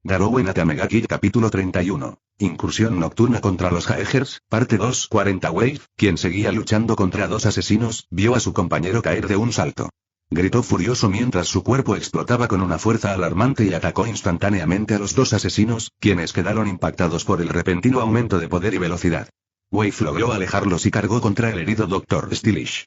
Garou en Akame ga Kill capítulo 31. Incursión nocturna contra los Jaegers, parte 2. 40 Wave, quien seguía luchando contra dos asesinos, vio a su compañero caer de un salto. Gritó furioso mientras su cuerpo explotaba con una fuerza alarmante y atacó instantáneamente a los dos asesinos, quienes quedaron impactados por el repentino aumento de poder y velocidad. Wave logró alejarlos y cargó contra el herido Dr. Stylish.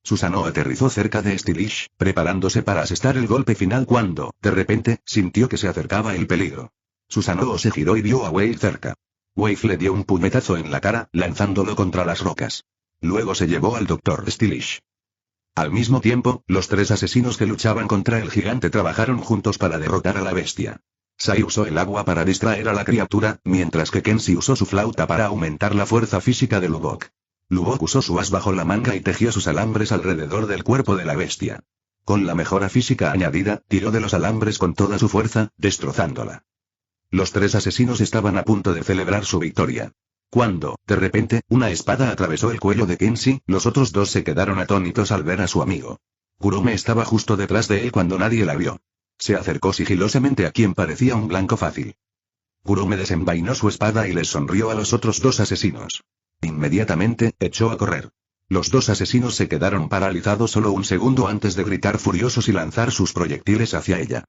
Susanoo aterrizó cerca de Stylish, preparándose para asestar el golpe final cuando, de repente, sintió que se acercaba el peligro. Susanoo se giró y vio a Wave cerca. Wave le dio un puñetazo en la cara, lanzándolo contra las rocas. Luego se llevó al Dr. Stylish. Al mismo tiempo, los tres asesinos que luchaban contra el gigante trabajaron juntos para derrotar a la bestia. Sai usó el agua para distraer a la criatura, mientras que Kenshi usó su flauta para aumentar la fuerza física de Lubok. Lubok usó su as bajo la manga y tejió sus alambres alrededor del cuerpo de la bestia. Con la mejora física añadida, tiró de los alambres con toda su fuerza, destrozándola. Los tres asesinos estaban a punto de celebrar su victoria. Cuando, de repente, una espada atravesó el cuello de Kenshi, los otros dos se quedaron atónitos al ver a su amigo. Kurome estaba justo detrás de él cuando nadie la vio. Se acercó sigilosamente a quien parecía un blanco fácil. Kurome desenvainó su espada y les sonrió a los otros dos asesinos. Inmediatamente, echó a correr. Los dos asesinos se quedaron paralizados solo un segundo antes de gritar furiosos y lanzar sus proyectiles hacia ella.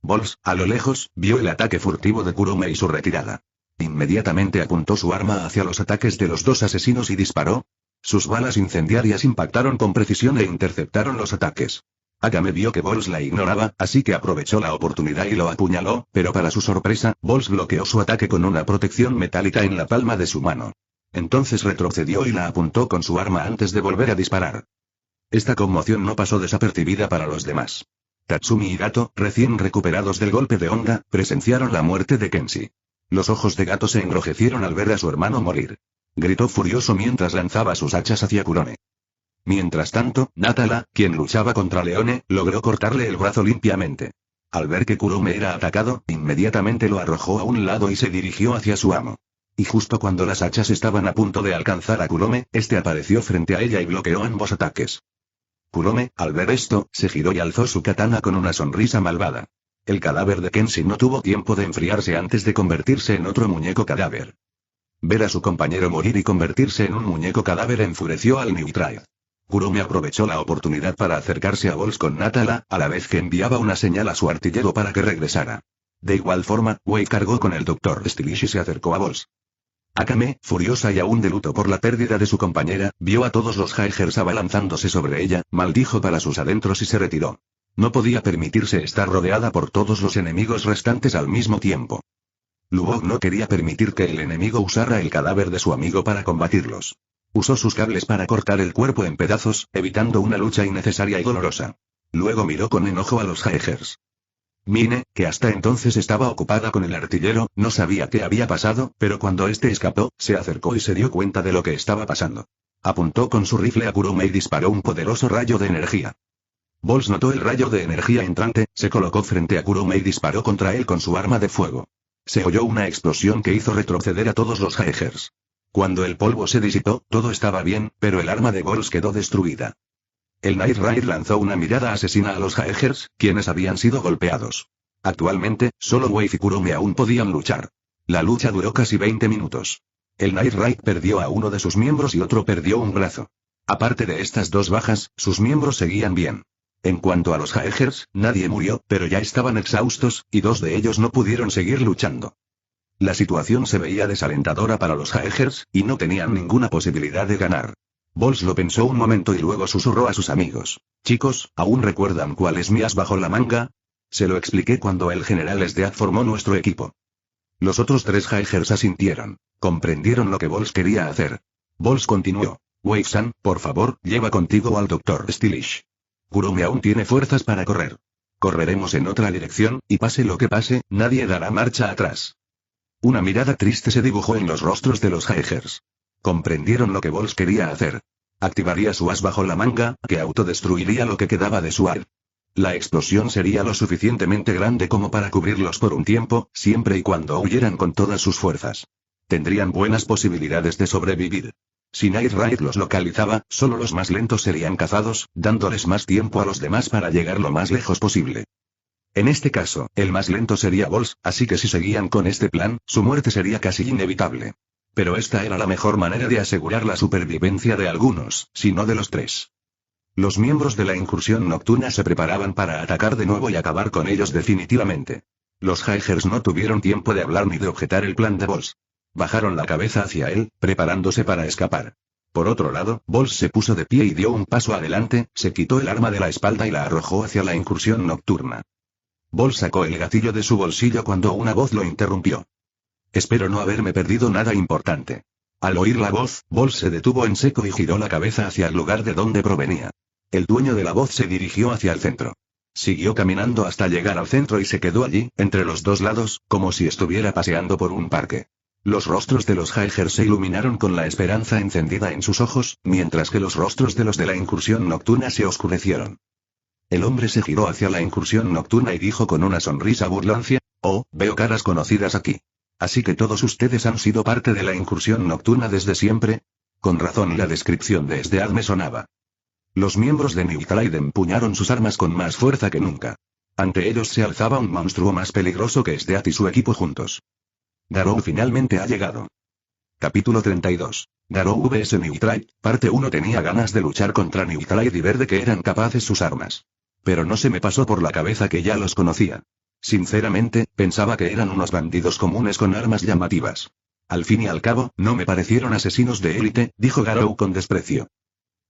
Bols, a lo lejos, vio el ataque furtivo de Kurome y su retirada. Inmediatamente apuntó su arma hacia los ataques de los dos asesinos y disparó. Sus balas incendiarias impactaron con precisión e interceptaron los ataques. Akame vio que Bols la ignoraba, así que aprovechó la oportunidad y lo apuñaló, pero para su sorpresa, Bols bloqueó su ataque con una protección metálica en la palma de su mano. Entonces retrocedió y la apuntó con su arma antes de volver a disparar. Esta conmoción no pasó desapercibida para los demás. Tatsumi y Gato, recién recuperados del golpe de onda, presenciaron la muerte de Kenshi. Los ojos de Gato se enrojecieron al ver a su hermano morir. Gritó furioso mientras lanzaba sus hachas hacia Kurone. Mientras tanto, Natala, quien luchaba contra Leone, logró cortarle el brazo limpiamente. Al ver que Kurome era atacado, inmediatamente lo arrojó a un lado y se dirigió hacia su amo. Y justo cuando las hachas estaban a punto de alcanzar a Kurome, este apareció frente a ella y bloqueó ambos ataques. Kurome, al ver esto, se giró y alzó su katana con una sonrisa malvada. El cadáver de Kenshi no tuvo tiempo de enfriarse antes de convertirse en otro muñeco cadáver. Ver a su compañero morir y convertirse en un muñeco cadáver enfureció al Newtribe. Kurome aprovechó la oportunidad para acercarse a Bols con Natala, a la vez que enviaba una señal a su artillero para que regresara. De igual forma, Wave cargó con el Dr. Stylish y se acercó a Bols. Akame, furiosa y aún de luto por la pérdida de su compañera, vio a todos los Jaegers abalanzándose sobre ella, maldijo para sus adentros y se retiró. No podía permitirse estar rodeada por todos los enemigos restantes al mismo tiempo. Lubok no quería permitir que el enemigo usara el cadáver de su amigo para combatirlos. Usó sus cables para cortar el cuerpo en pedazos, evitando una lucha innecesaria y dolorosa. Luego miró con enojo a los Jaegers. Mine, que hasta entonces estaba ocupada con el artillero, no sabía qué había pasado, pero cuando este escapó, se acercó y se dio cuenta de lo que estaba pasando. Apuntó con su rifle a Kurome y disparó un poderoso rayo de energía. Bols notó el rayo de energía entrante, se colocó frente a Kurome y disparó contra él con su arma de fuego. Se oyó una explosión que hizo retroceder a todos los Jaegers. Cuando el polvo se disipó, todo estaba bien, pero el arma de Bols quedó destruida. El Night Raid lanzó una mirada asesina a los Jaegers, quienes habían sido golpeados. Actualmente, solo Wave y Kurome aún podían luchar. La lucha duró casi 20 minutos. El Night Raid perdió a uno de sus miembros y otro perdió un brazo. Aparte de estas dos bajas, sus miembros seguían bien. En cuanto a los Jaegers, nadie murió, pero ya estaban exhaustos, y dos de ellos no pudieron seguir luchando. La situación se veía desalentadora para los Jaegers, y no tenían ninguna posibilidad de ganar. Bols lo pensó un momento y luego susurró a sus amigos. Chicos, ¿aún recuerdan cuál es mi as bajo la manga? Se lo expliqué cuando el general Sdeak formó nuestro equipo. Los otros tres Jaegers asintieron. Comprendieron lo que Bols quería hacer. Bols continuó. Wave-san, por favor, lleva contigo al Dr. Stylish. Kurome aún tiene fuerzas para correr. Correremos en otra dirección, y pase lo que pase, nadie dará marcha atrás. Una mirada triste se dibujó en los rostros de los Jaegers. Comprendieron lo que Bols quería hacer. Activaría su as bajo la manga, que autodestruiría lo que quedaba de su ar. La explosión sería lo suficientemente grande como para cubrirlos por un tiempo, siempre y cuando huyeran con todas sus fuerzas. Tendrían buenas posibilidades de sobrevivir. Si Night Raid los localizaba, solo los más lentos serían cazados, dándoles más tiempo a los demás para llegar lo más lejos posible. En este caso, el más lento sería Bols, así que si seguían con este plan, su muerte sería casi inevitable. Pero esta era la mejor manera de asegurar la supervivencia de algunos, si no de los tres. Los miembros de la incursión nocturna se preparaban para atacar de nuevo y acabar con ellos definitivamente. Los Jaegers no tuvieron tiempo de hablar ni de objetar el plan de Bols. Bajaron la cabeza hacia él, preparándose para escapar. Por otro lado, Bols se puso de pie y dio un paso adelante, se quitó el arma de la espalda y la arrojó hacia la incursión nocturna. Bols sacó el gatillo de su bolsillo cuando una voz lo interrumpió. Espero no haberme perdido nada importante. Al oír la voz, Bols se detuvo en seco y giró la cabeza hacia el lugar de donde provenía. El dueño de la voz se dirigió hacia el centro. Siguió caminando hasta llegar al centro y se quedó allí, entre los dos lados, como si estuviera paseando por un parque. Los rostros de los Jaegers se iluminaron con la esperanza encendida en sus ojos, mientras que los rostros de los de la incursión nocturna se oscurecieron. El hombre se giró hacia la incursión nocturna y dijo con una sonrisa burlancia: «Oh, veo caras conocidas aquí. Así que todos ustedes han sido parte de la incursión nocturna desde siempre». Con razón la descripción de Sdead me sonaba. Los miembros de Neutralite empuñaron sus armas con más fuerza que nunca. Ante ellos se alzaba un monstruo más peligroso que Sdead y su equipo juntos. Garou finalmente ha llegado. Capítulo 32. Garou vs Neutralite, parte 1. Tenía ganas de luchar contra Neutralite y ver de qué eran capaces sus armas. Pero no se me pasó por la cabeza que ya los conocía. Sinceramente, pensaba que eran unos bandidos comunes con armas llamativas. Al fin y al cabo, no me parecieron asesinos de élite, dijo Garou con desprecio.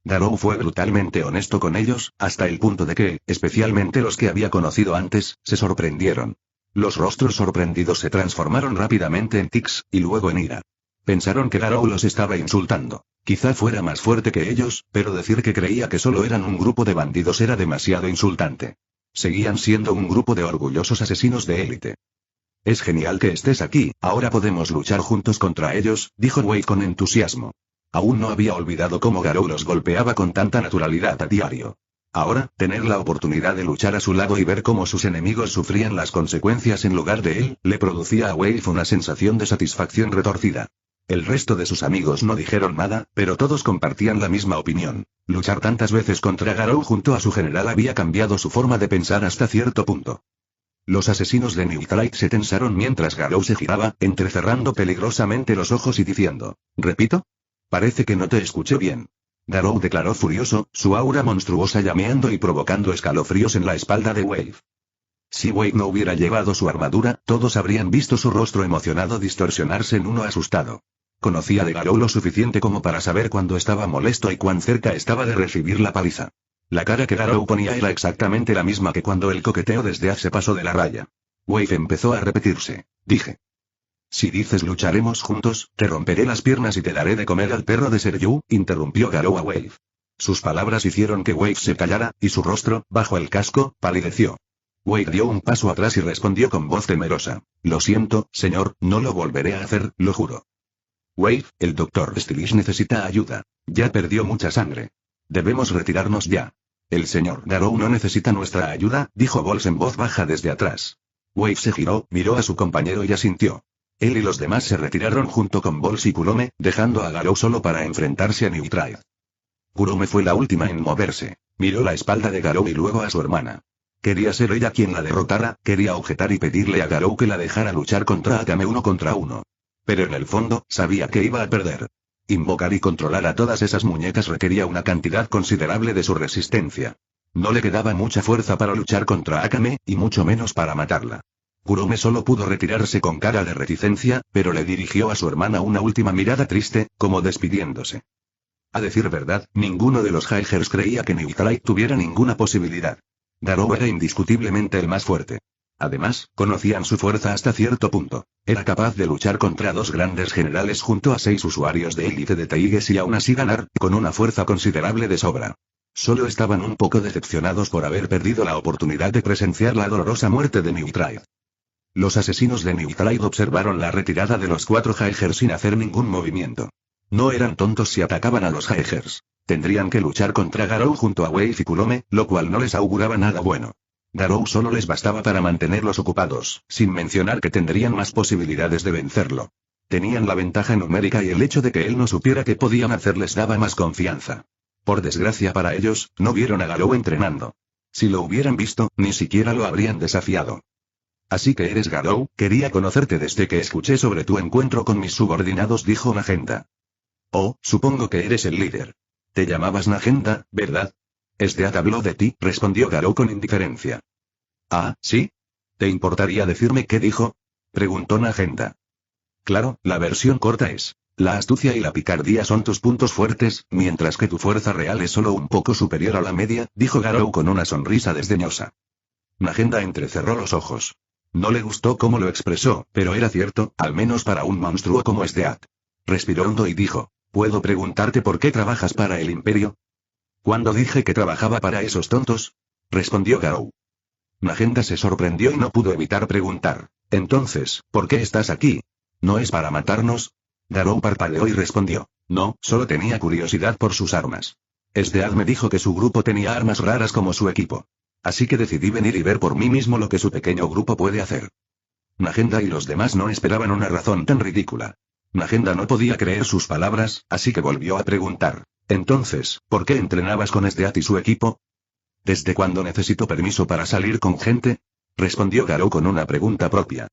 Garou fue brutalmente honesto con ellos, hasta el punto de que, especialmente los que había conocido antes, se sorprendieron. Los rostros sorprendidos se transformaron rápidamente en tics, y luego en ira. Pensaron que Garou los estaba insultando. Quizá fuera más fuerte que ellos, pero decir que creía que solo eran un grupo de bandidos era demasiado insultante. Seguían siendo un grupo de orgullosos asesinos de élite. Es genial que estés aquí, ahora podemos luchar juntos contra ellos, dijo Wade con entusiasmo. Aún no había olvidado cómo Garou los golpeaba con tanta naturalidad a diario. Ahora, tener la oportunidad de luchar a su lado y ver cómo sus enemigos sufrían las consecuencias en lugar de él, le producía a Wade una sensación de satisfacción retorcida. El resto de sus amigos no dijeron nada, pero todos compartían la misma opinión. Luchar tantas veces contra Garou junto a su general había cambiado su forma de pensar hasta cierto punto. Los asesinos de Neutralite se tensaron mientras Garou se giraba, entrecerrando peligrosamente los ojos y diciendo: «¿Repito? Parece que no te escuché bien». Garou declaró furioso, su aura monstruosa llameando y provocando escalofríos en la espalda de Wade. Si Wade no hubiera llevado su armadura, todos habrían visto su rostro emocionado distorsionarse en uno asustado. Conocía de Garou lo suficiente como para saber cuándo estaba molesto y cuán cerca estaba de recibir la paliza. La cara que Garou ponía era exactamente la misma que cuando el coqueteo desde se pasó de la raya. Wade empezó a repetirse. Dije: «Si dices lucharemos juntos, te romperé las piernas y te daré de comer al perro de Seryu», interrumpió Garou a Wade. Sus palabras hicieron que Wade se callara, y su rostro, bajo el casco, palideció. Wade dio un paso atrás y respondió con voz temerosa: «Lo siento, señor, no lo volveré a hacer, lo juro». «Wade, el Dr. Stylish necesita ayuda. Ya perdió mucha sangre. Debemos retirarnos ya». «El señor Garou no necesita nuestra ayuda», dijo Bols en voz baja desde atrás. Wade se giró, miró a su compañero y asintió. Él y los demás se retiraron junto con Bols y Kurome, dejando a Garou solo para enfrentarse a Neutralite. Kurome fue la última en moverse. Miró la espalda de Garou y luego a su hermana. Quería ser ella quien la derrotara, quería objetar y pedirle a Garou que la dejara luchar contra Akame 1 contra 1. Pero en el fondo, sabía que iba a perder. Invocar y controlar a todas esas muñecas requería una cantidad considerable de su resistencia. No le quedaba mucha fuerza para luchar contra Akame, y mucho menos para matarla. Kurome solo pudo retirarse con cara de reticencia, pero le dirigió a su hermana una última mirada triste, como despidiéndose. A decir verdad, ninguno de los Jaegers creía que Neutralite tuviera ninguna posibilidad. Garou era indiscutiblemente el más fuerte. Además, conocían su fuerza hasta cierto punto. Era capaz de luchar contra 2 grandes generales junto a 6 usuarios de élite de Taiges y aún así ganar, con una fuerza considerable de sobra. Solo estaban un poco decepcionados por haber perdido la oportunidad de presenciar la dolorosa muerte de Neutralite. Los asesinos de Neutralite observaron la retirada de los 4 Jaegers sin hacer ningún movimiento. No eran tontos si atacaban a los Jaegers. Tendrían que luchar contra Garou junto a Wade y Kurome, lo cual no les auguraba nada bueno. Garou solo les bastaba para mantenerlos ocupados, sin mencionar que tendrían más posibilidades de vencerlo. Tenían la ventaja numérica y el hecho de que él no supiera qué podían hacer les daba más confianza. Por desgracia para ellos, no vieron a Garou entrenando. Si lo hubieran visto, ni siquiera lo habrían desafiado. Así que eres Garou, quería conocerte desde que escuché sobre tu encuentro con mis subordinados, dijo Nagenda. Oh, supongo que eres el líder. Te llamabas Nagenda, ¿verdad? Esdeath habló de ti, respondió Garou con indiferencia. Ah, ¿sí? ¿Te importaría decirme qué dijo? Preguntó Nagenda. Claro, la versión corta es: la astucia y la picardía son tus puntos fuertes, mientras que tu fuerza real es solo un poco superior a la media, dijo Garou con una sonrisa desdeñosa. Nagenda entrecerró los ojos. No le gustó cómo lo expresó, pero era cierto, al menos para un monstruo como Esdeath. Respiró hondo y dijo: ¿puedo preguntarte por qué trabajas para el Imperio? ¿Cuándo dije que trabajaba para esos tontos? Respondió Garou. Nagenda se sorprendió y no pudo evitar preguntar: entonces, ¿por qué estás aquí? ¿No es para matarnos? Garou parpadeó y respondió: no, solo tenía curiosidad por sus armas. Esdeath me dijo que su grupo tenía armas raras como su equipo. Así que decidí venir y ver por mí mismo lo que su pequeño grupo puede hacer. Nagenda y los demás no esperaban una razón tan ridícula. Nagenda no podía creer sus palabras, así que volvió a preguntar: entonces, ¿por qué entrenabas con Esdeath y su equipo? ¿Desde cuándo necesito permiso para salir con gente? Respondió Garou con una pregunta propia.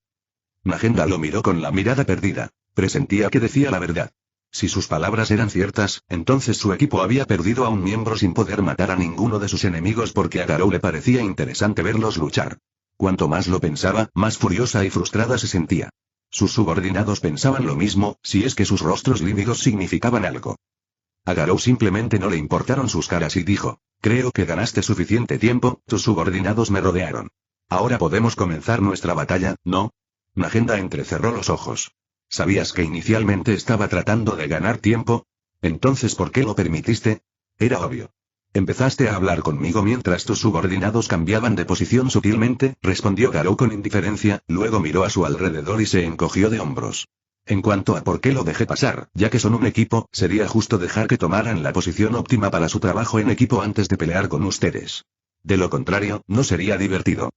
Nagenda lo miró con la mirada perdida. Presentía que decía la verdad. Si sus palabras eran ciertas, entonces su equipo había perdido a un miembro sin poder matar a ninguno de sus enemigos porque a Garou le parecía interesante verlos luchar. Cuanto más lo pensaba, más furiosa y frustrada se sentía. Sus subordinados pensaban lo mismo, si es que sus rostros lívidos significaban algo. A Garou simplemente no le importaron sus caras y dijo: creo que ganaste suficiente tiempo, tus subordinados me rodearon. Ahora podemos comenzar nuestra batalla, ¿no? Nagenda entrecerró los ojos. ¿Sabías que inicialmente estaba tratando de ganar tiempo? Entonces, ¿por qué lo permitiste? Era obvio. Empezaste a hablar conmigo mientras tus subordinados cambiaban de posición sutilmente, respondió Garou con indiferencia, luego miró a su alrededor y se encogió de hombros. En cuanto a por qué lo dejé pasar, ya que son un equipo, sería justo dejar que tomaran la posición óptima para su trabajo en equipo antes de pelear con ustedes. De lo contrario, no sería divertido.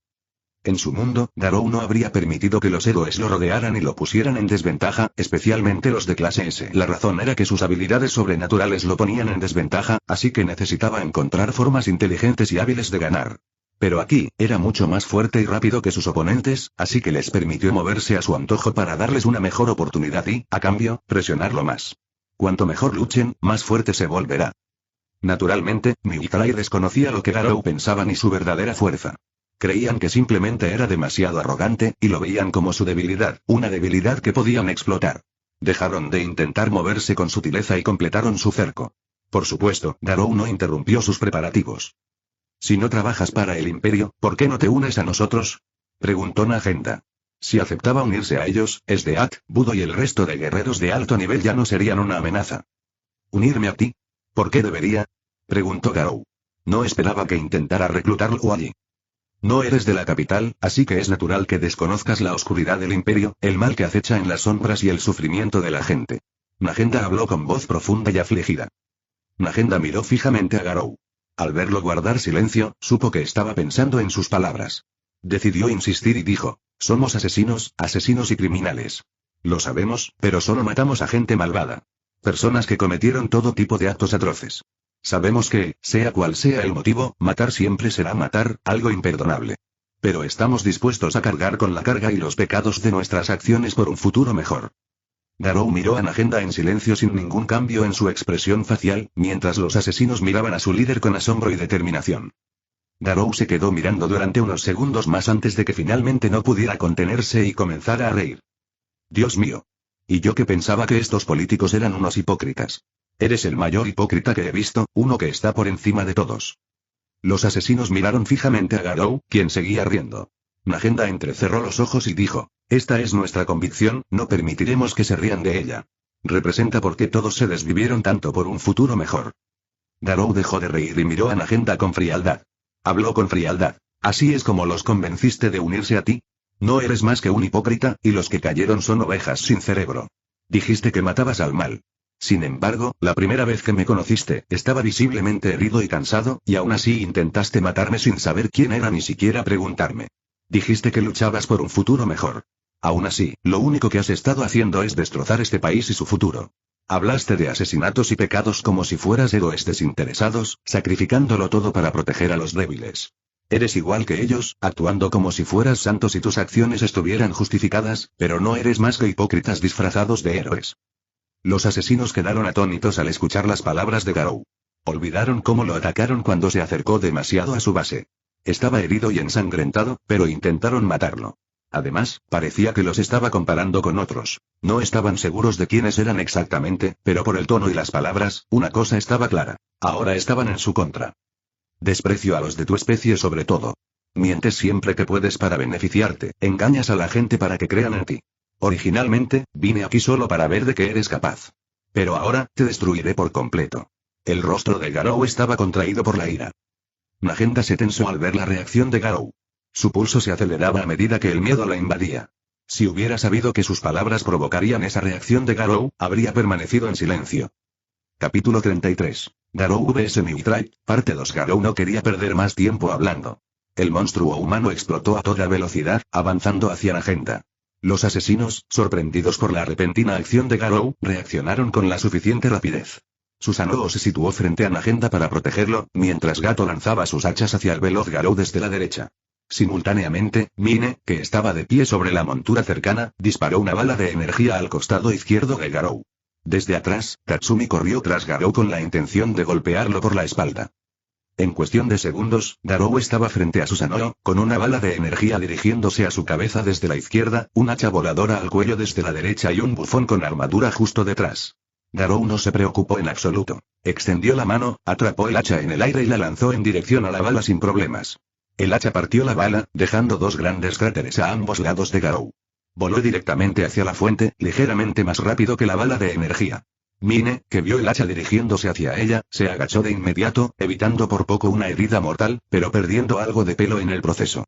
En su mundo, Garou no habría permitido que los héroes lo rodearan y lo pusieran en desventaja, especialmente los de clase S. La razón era que sus habilidades sobrenaturales lo ponían en desventaja, así que necesitaba encontrar formas inteligentes y hábiles de ganar. Pero aquí, era mucho más fuerte y rápido que sus oponentes, así que les permitió moverse a su antojo para darles una mejor oportunidad y, a cambio, presionarlo más. Cuanto mejor luchen, más fuerte se volverá. Naturalmente, Miuclay desconocía lo que Garou pensaba ni su verdadera fuerza. Creían que simplemente era demasiado arrogante, y lo veían como su debilidad, una debilidad que podían explotar. Dejaron de intentar moverse con sutileza y completaron su cerco. Por supuesto, Garou no interrumpió sus preparativos. Si no trabajas para el Imperio, ¿por qué no te unes a nosotros? Preguntó Nagenda. Si aceptaba unirse a ellos, Esdeath, Budo y el resto de guerreros de alto nivel ya no serían una amenaza. ¿Unirme a ti? ¿Por qué debería? Preguntó Garou. No esperaba que intentara reclutarlo allí. No eres de la capital, así que es natural que desconozcas la oscuridad del Imperio, el mal que acecha en las sombras y el sufrimiento de la gente. Nagenda habló con voz profunda y afligida. Nagenda miró fijamente a Garou. Al verlo guardar silencio, supo que estaba pensando en sus palabras. Decidió insistir y dijo: somos asesinos y criminales. Lo sabemos, pero solo matamos a gente malvada. Personas que cometieron todo tipo de actos atroces. Sabemos que, sea cual sea el motivo, matar siempre será matar, algo imperdonable. Pero estamos dispuestos a cargar con la carga y los pecados de nuestras acciones por un futuro mejor. Garou miró a Nagenda en silencio sin ningún cambio en su expresión facial, mientras los asesinos miraban a su líder con asombro y determinación. Garou se quedó mirando durante unos segundos más antes de que finalmente no pudiera contenerse y comenzara a reír. Dios mío. Y yo que pensaba que estos políticos eran unos hipócritas. Eres el mayor hipócrita que he visto, uno que está por encima de todos. Los asesinos miraron fijamente a Garou, quien seguía riendo. Nagenda entrecerró los ojos y dijo: esta es nuestra convicción, no permitiremos que se rían de ella. Representa por qué todos se desvivieron tanto por un futuro mejor. Garou dejó de reír y miró a Nagenda con frialdad. Habló con frialdad. ¿Así es como los convenciste de unirse a ti? No eres más que un hipócrita, y los que cayeron son ovejas sin cerebro. Dijiste que matabas al mal. Sin embargo, la primera vez que me conociste, estaba visiblemente herido y cansado, y aún así intentaste matarme sin saber quién era ni siquiera preguntarme. Dijiste que luchabas por un futuro mejor. Aún así, lo único que has estado haciendo es destrozar este país y su futuro. Hablaste de asesinatos y pecados como si fueras héroes desinteresados, sacrificándolo todo para proteger a los débiles. Eres igual que ellos, actuando como si fueras santo si tus acciones estuvieran justificadas, pero no eres más que hipócritas disfrazados de héroes. Los asesinos quedaron atónitos al escuchar las palabras de Garou. Olvidaron cómo lo atacaron cuando se acercó demasiado a su base. Estaba herido y ensangrentado, pero intentaron matarlo. Además, parecía que los estaba comparando con otros. No estaban seguros de quiénes eran exactamente, pero por el tono y las palabras, una cosa estaba clara. Ahora estaban en su contra. Desprecio a los de tu especie sobre todo. Mientes siempre que puedes para beneficiarte, engañas a la gente para que crean en ti. Originalmente, vine aquí solo para ver de qué eres capaz. Pero ahora, te destruiré por completo. El rostro de Garou estaba contraído por la ira. Magenta se tensó al ver la reacción de Garou. Su pulso se aceleraba a medida que el miedo la invadía. Si hubiera sabido que sus palabras provocarían esa reacción de Garou, habría permanecido en silencio. Capítulo 33. Garou vs Mewtwo, parte 2. Garou no quería perder más tiempo hablando. El monstruo humano explotó a toda velocidad, avanzando hacia Magenta. Los asesinos, sorprendidos por la repentina acción de Garou, reaccionaron con la suficiente rapidez. Susanoo se situó frente a Magenta para protegerlo, mientras Gato lanzaba sus hachas hacia el veloz Garou desde la derecha. Simultáneamente, Mine, que estaba de pie sobre la montura cercana, disparó una bala de energía al costado izquierdo de Garou. Desde atrás, Tatsumi corrió tras Garou con la intención de golpearlo por la espalda. En cuestión de segundos, Garou estaba frente a Susanoo, con una bala de energía dirigiéndose a su cabeza desde la izquierda, un hacha voladora al cuello desde la derecha y un bufón con armadura justo detrás. Garou no se preocupó en absoluto. Extendió la mano, atrapó el hacha en el aire y la lanzó en dirección a la bala sin problemas. El hacha partió la bala, dejando dos grandes cráteres a ambos lados de Garou. Voló directamente hacia la fuente, ligeramente más rápido que la bala de energía. Mine, que vio el hacha dirigiéndose hacia ella, se agachó de inmediato, evitando por poco una herida mortal, pero perdiendo algo de pelo en el proceso.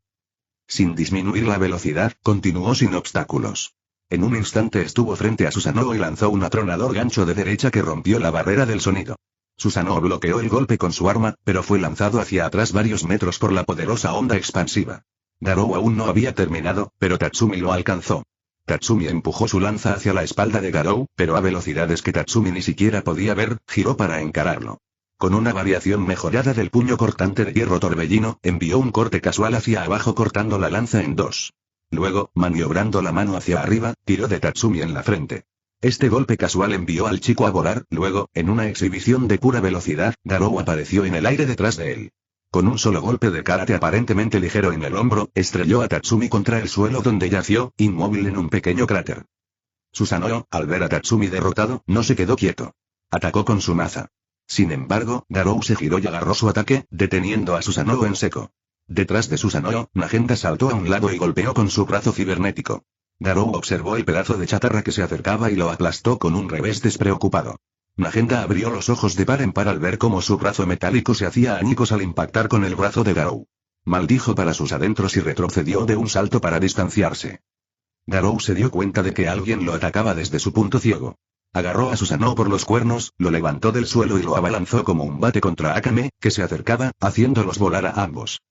Sin disminuir la velocidad, continuó sin obstáculos. En un instante estuvo frente a Susanoo y lanzó un atronador gancho de derecha que rompió la barrera del sonido. Susanoo bloqueó el golpe con su arma, pero fue lanzado hacia atrás varios metros por la poderosa onda expansiva. Garou aún no había terminado, pero Tatsumi lo alcanzó. Tatsumi empujó su lanza hacia la espalda de Garou, pero a velocidades que Tatsumi ni siquiera podía ver, giró para encararlo. Con una variación mejorada del puño cortante de hierro torbellino, envió un corte casual hacia abajo cortando la lanza en dos. Luego, maniobrando la mano hacia arriba, tiró de Tatsumi en la frente. Este golpe casual envió al chico a volar, luego, en una exhibición de pura velocidad, Garou apareció en el aire detrás de él. Con un solo golpe de karate aparentemente ligero en el hombro, estrelló a Tatsumi contra el suelo donde yació, inmóvil en un pequeño cráter. Susanoo, al ver a Tatsumi derrotado, no se quedó quieto. Atacó con su maza. Sin embargo, Garou se giró y agarró su ataque, deteniendo a Susanoo en seco. Detrás de Susanoo, Magenta saltó a un lado y golpeó con su brazo cibernético. Garou observó el pedazo de chatarra que se acercaba y lo aplastó con un revés despreocupado. Magenta abrió los ojos de par en par al ver cómo su brazo metálico se hacía añicos al impactar con el brazo de Garou. Maldijo para sus adentros y retrocedió de un salto para distanciarse. Garou se dio cuenta de que alguien lo atacaba desde su punto ciego. Agarró a Susanoo por los cuernos, lo levantó del suelo y lo abalanzó como un bate contra Akame, que se acercaba, haciéndolos volar a ambos.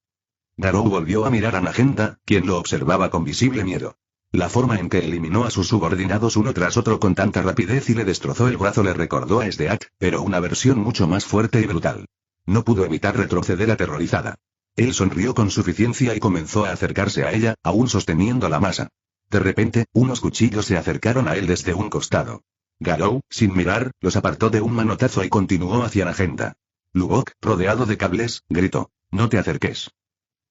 Garou volvió a mirar a Magenta, quien lo observaba con visible miedo. La forma en que eliminó a sus subordinados uno tras otro con tanta rapidez y le destrozó el brazo le recordó a Sdeak, pero una versión mucho más fuerte y brutal. No pudo evitar retroceder aterrorizada. Él sonrió con suficiencia y comenzó a acercarse a ella, aún sosteniendo la masa. De repente, unos cuchillos se acercaron a él desde un costado. Garou, sin mirar, los apartó de un manotazo y continuó hacia Magenta. Lubok, rodeado de cables, gritó: «No te acerques».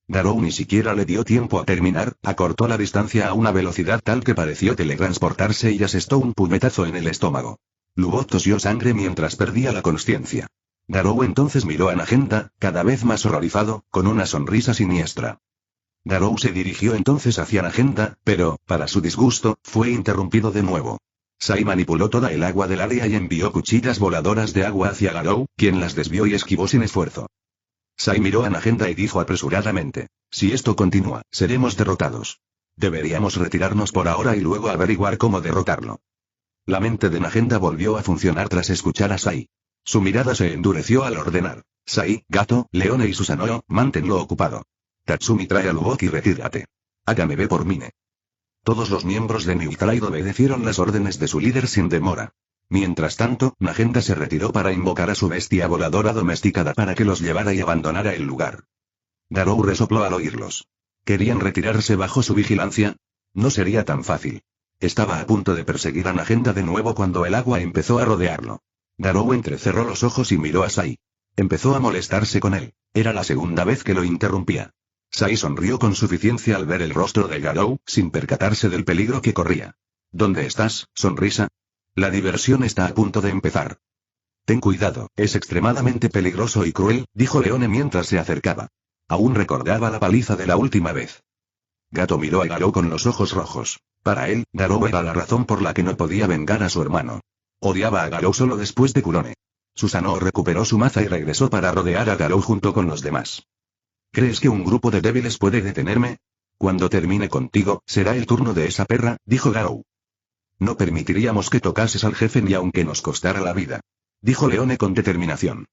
Garou ni siquiera le dio tiempo a terminar, acortó la distancia a una velocidad tal que pareció teletransportarse y asestó un puñetazo en el estómago. Lubok tosió sangre mientras perdía la consciencia. Garou entonces miró a Magenta, cada vez más horrorizado, con una sonrisa siniestra. Garou se dirigió entonces hacia Magenta, pero, para su disgusto, fue interrumpido de nuevo. Sai manipuló toda el agua del área y envió cuchillas voladoras de agua hacia Garou, quien las desvió y esquivó sin esfuerzo. Sai miró a Magenta y dijo apresuradamente: «Si esto continúa, seremos derrotados. Deberíamos retirarnos por ahora y luego averiguar cómo derrotarlo». La mente de Magenta volvió a funcionar tras escuchar a Sai. Su mirada se endureció al ordenar: «Sai, Gato, Leone y Susanoo, manténlo ocupado. Tatsumi trae a Lubok y retírate. Hágame ve por Mine». Todos los miembros de New Pride obedecieron las órdenes de su líder sin demora. Mientras tanto, Magenta se retiró para invocar a su bestia voladora domesticada para que los llevara y abandonara el lugar. Garou resopló al oírlos. ¿Querían retirarse bajo su vigilancia? No sería tan fácil. Estaba a punto de perseguir a Nagenda de nuevo cuando el agua empezó a rodearlo. Garou entrecerró los ojos y miró a Sai. Empezó a molestarse con él. Era la segunda vez que lo interrumpía. Sai sonrió con suficiencia al ver el rostro de Garou, sin percatarse del peligro que corría. ¿Dónde estás, sonrisa? La diversión está a punto de empezar. Ten cuidado, es extremadamente peligroso y cruel, dijo Leone mientras se acercaba. Aún recordaba la paliza de la última vez. Gato miró a Garou con los ojos rojos. Para él, Garou era la razón por la que no podía vengar a su hermano. Odiaba a Garou solo después de Kurone. Susanoo recuperó su maza y regresó para rodear a Garou junto con los demás. ¿Crees que un grupo de débiles puede detenerme? Cuando termine contigo, será el turno de esa perra, dijo Garou. No permitiríamos que tocases al jefe ni aunque nos costara la vida. Dijo Leone con determinación.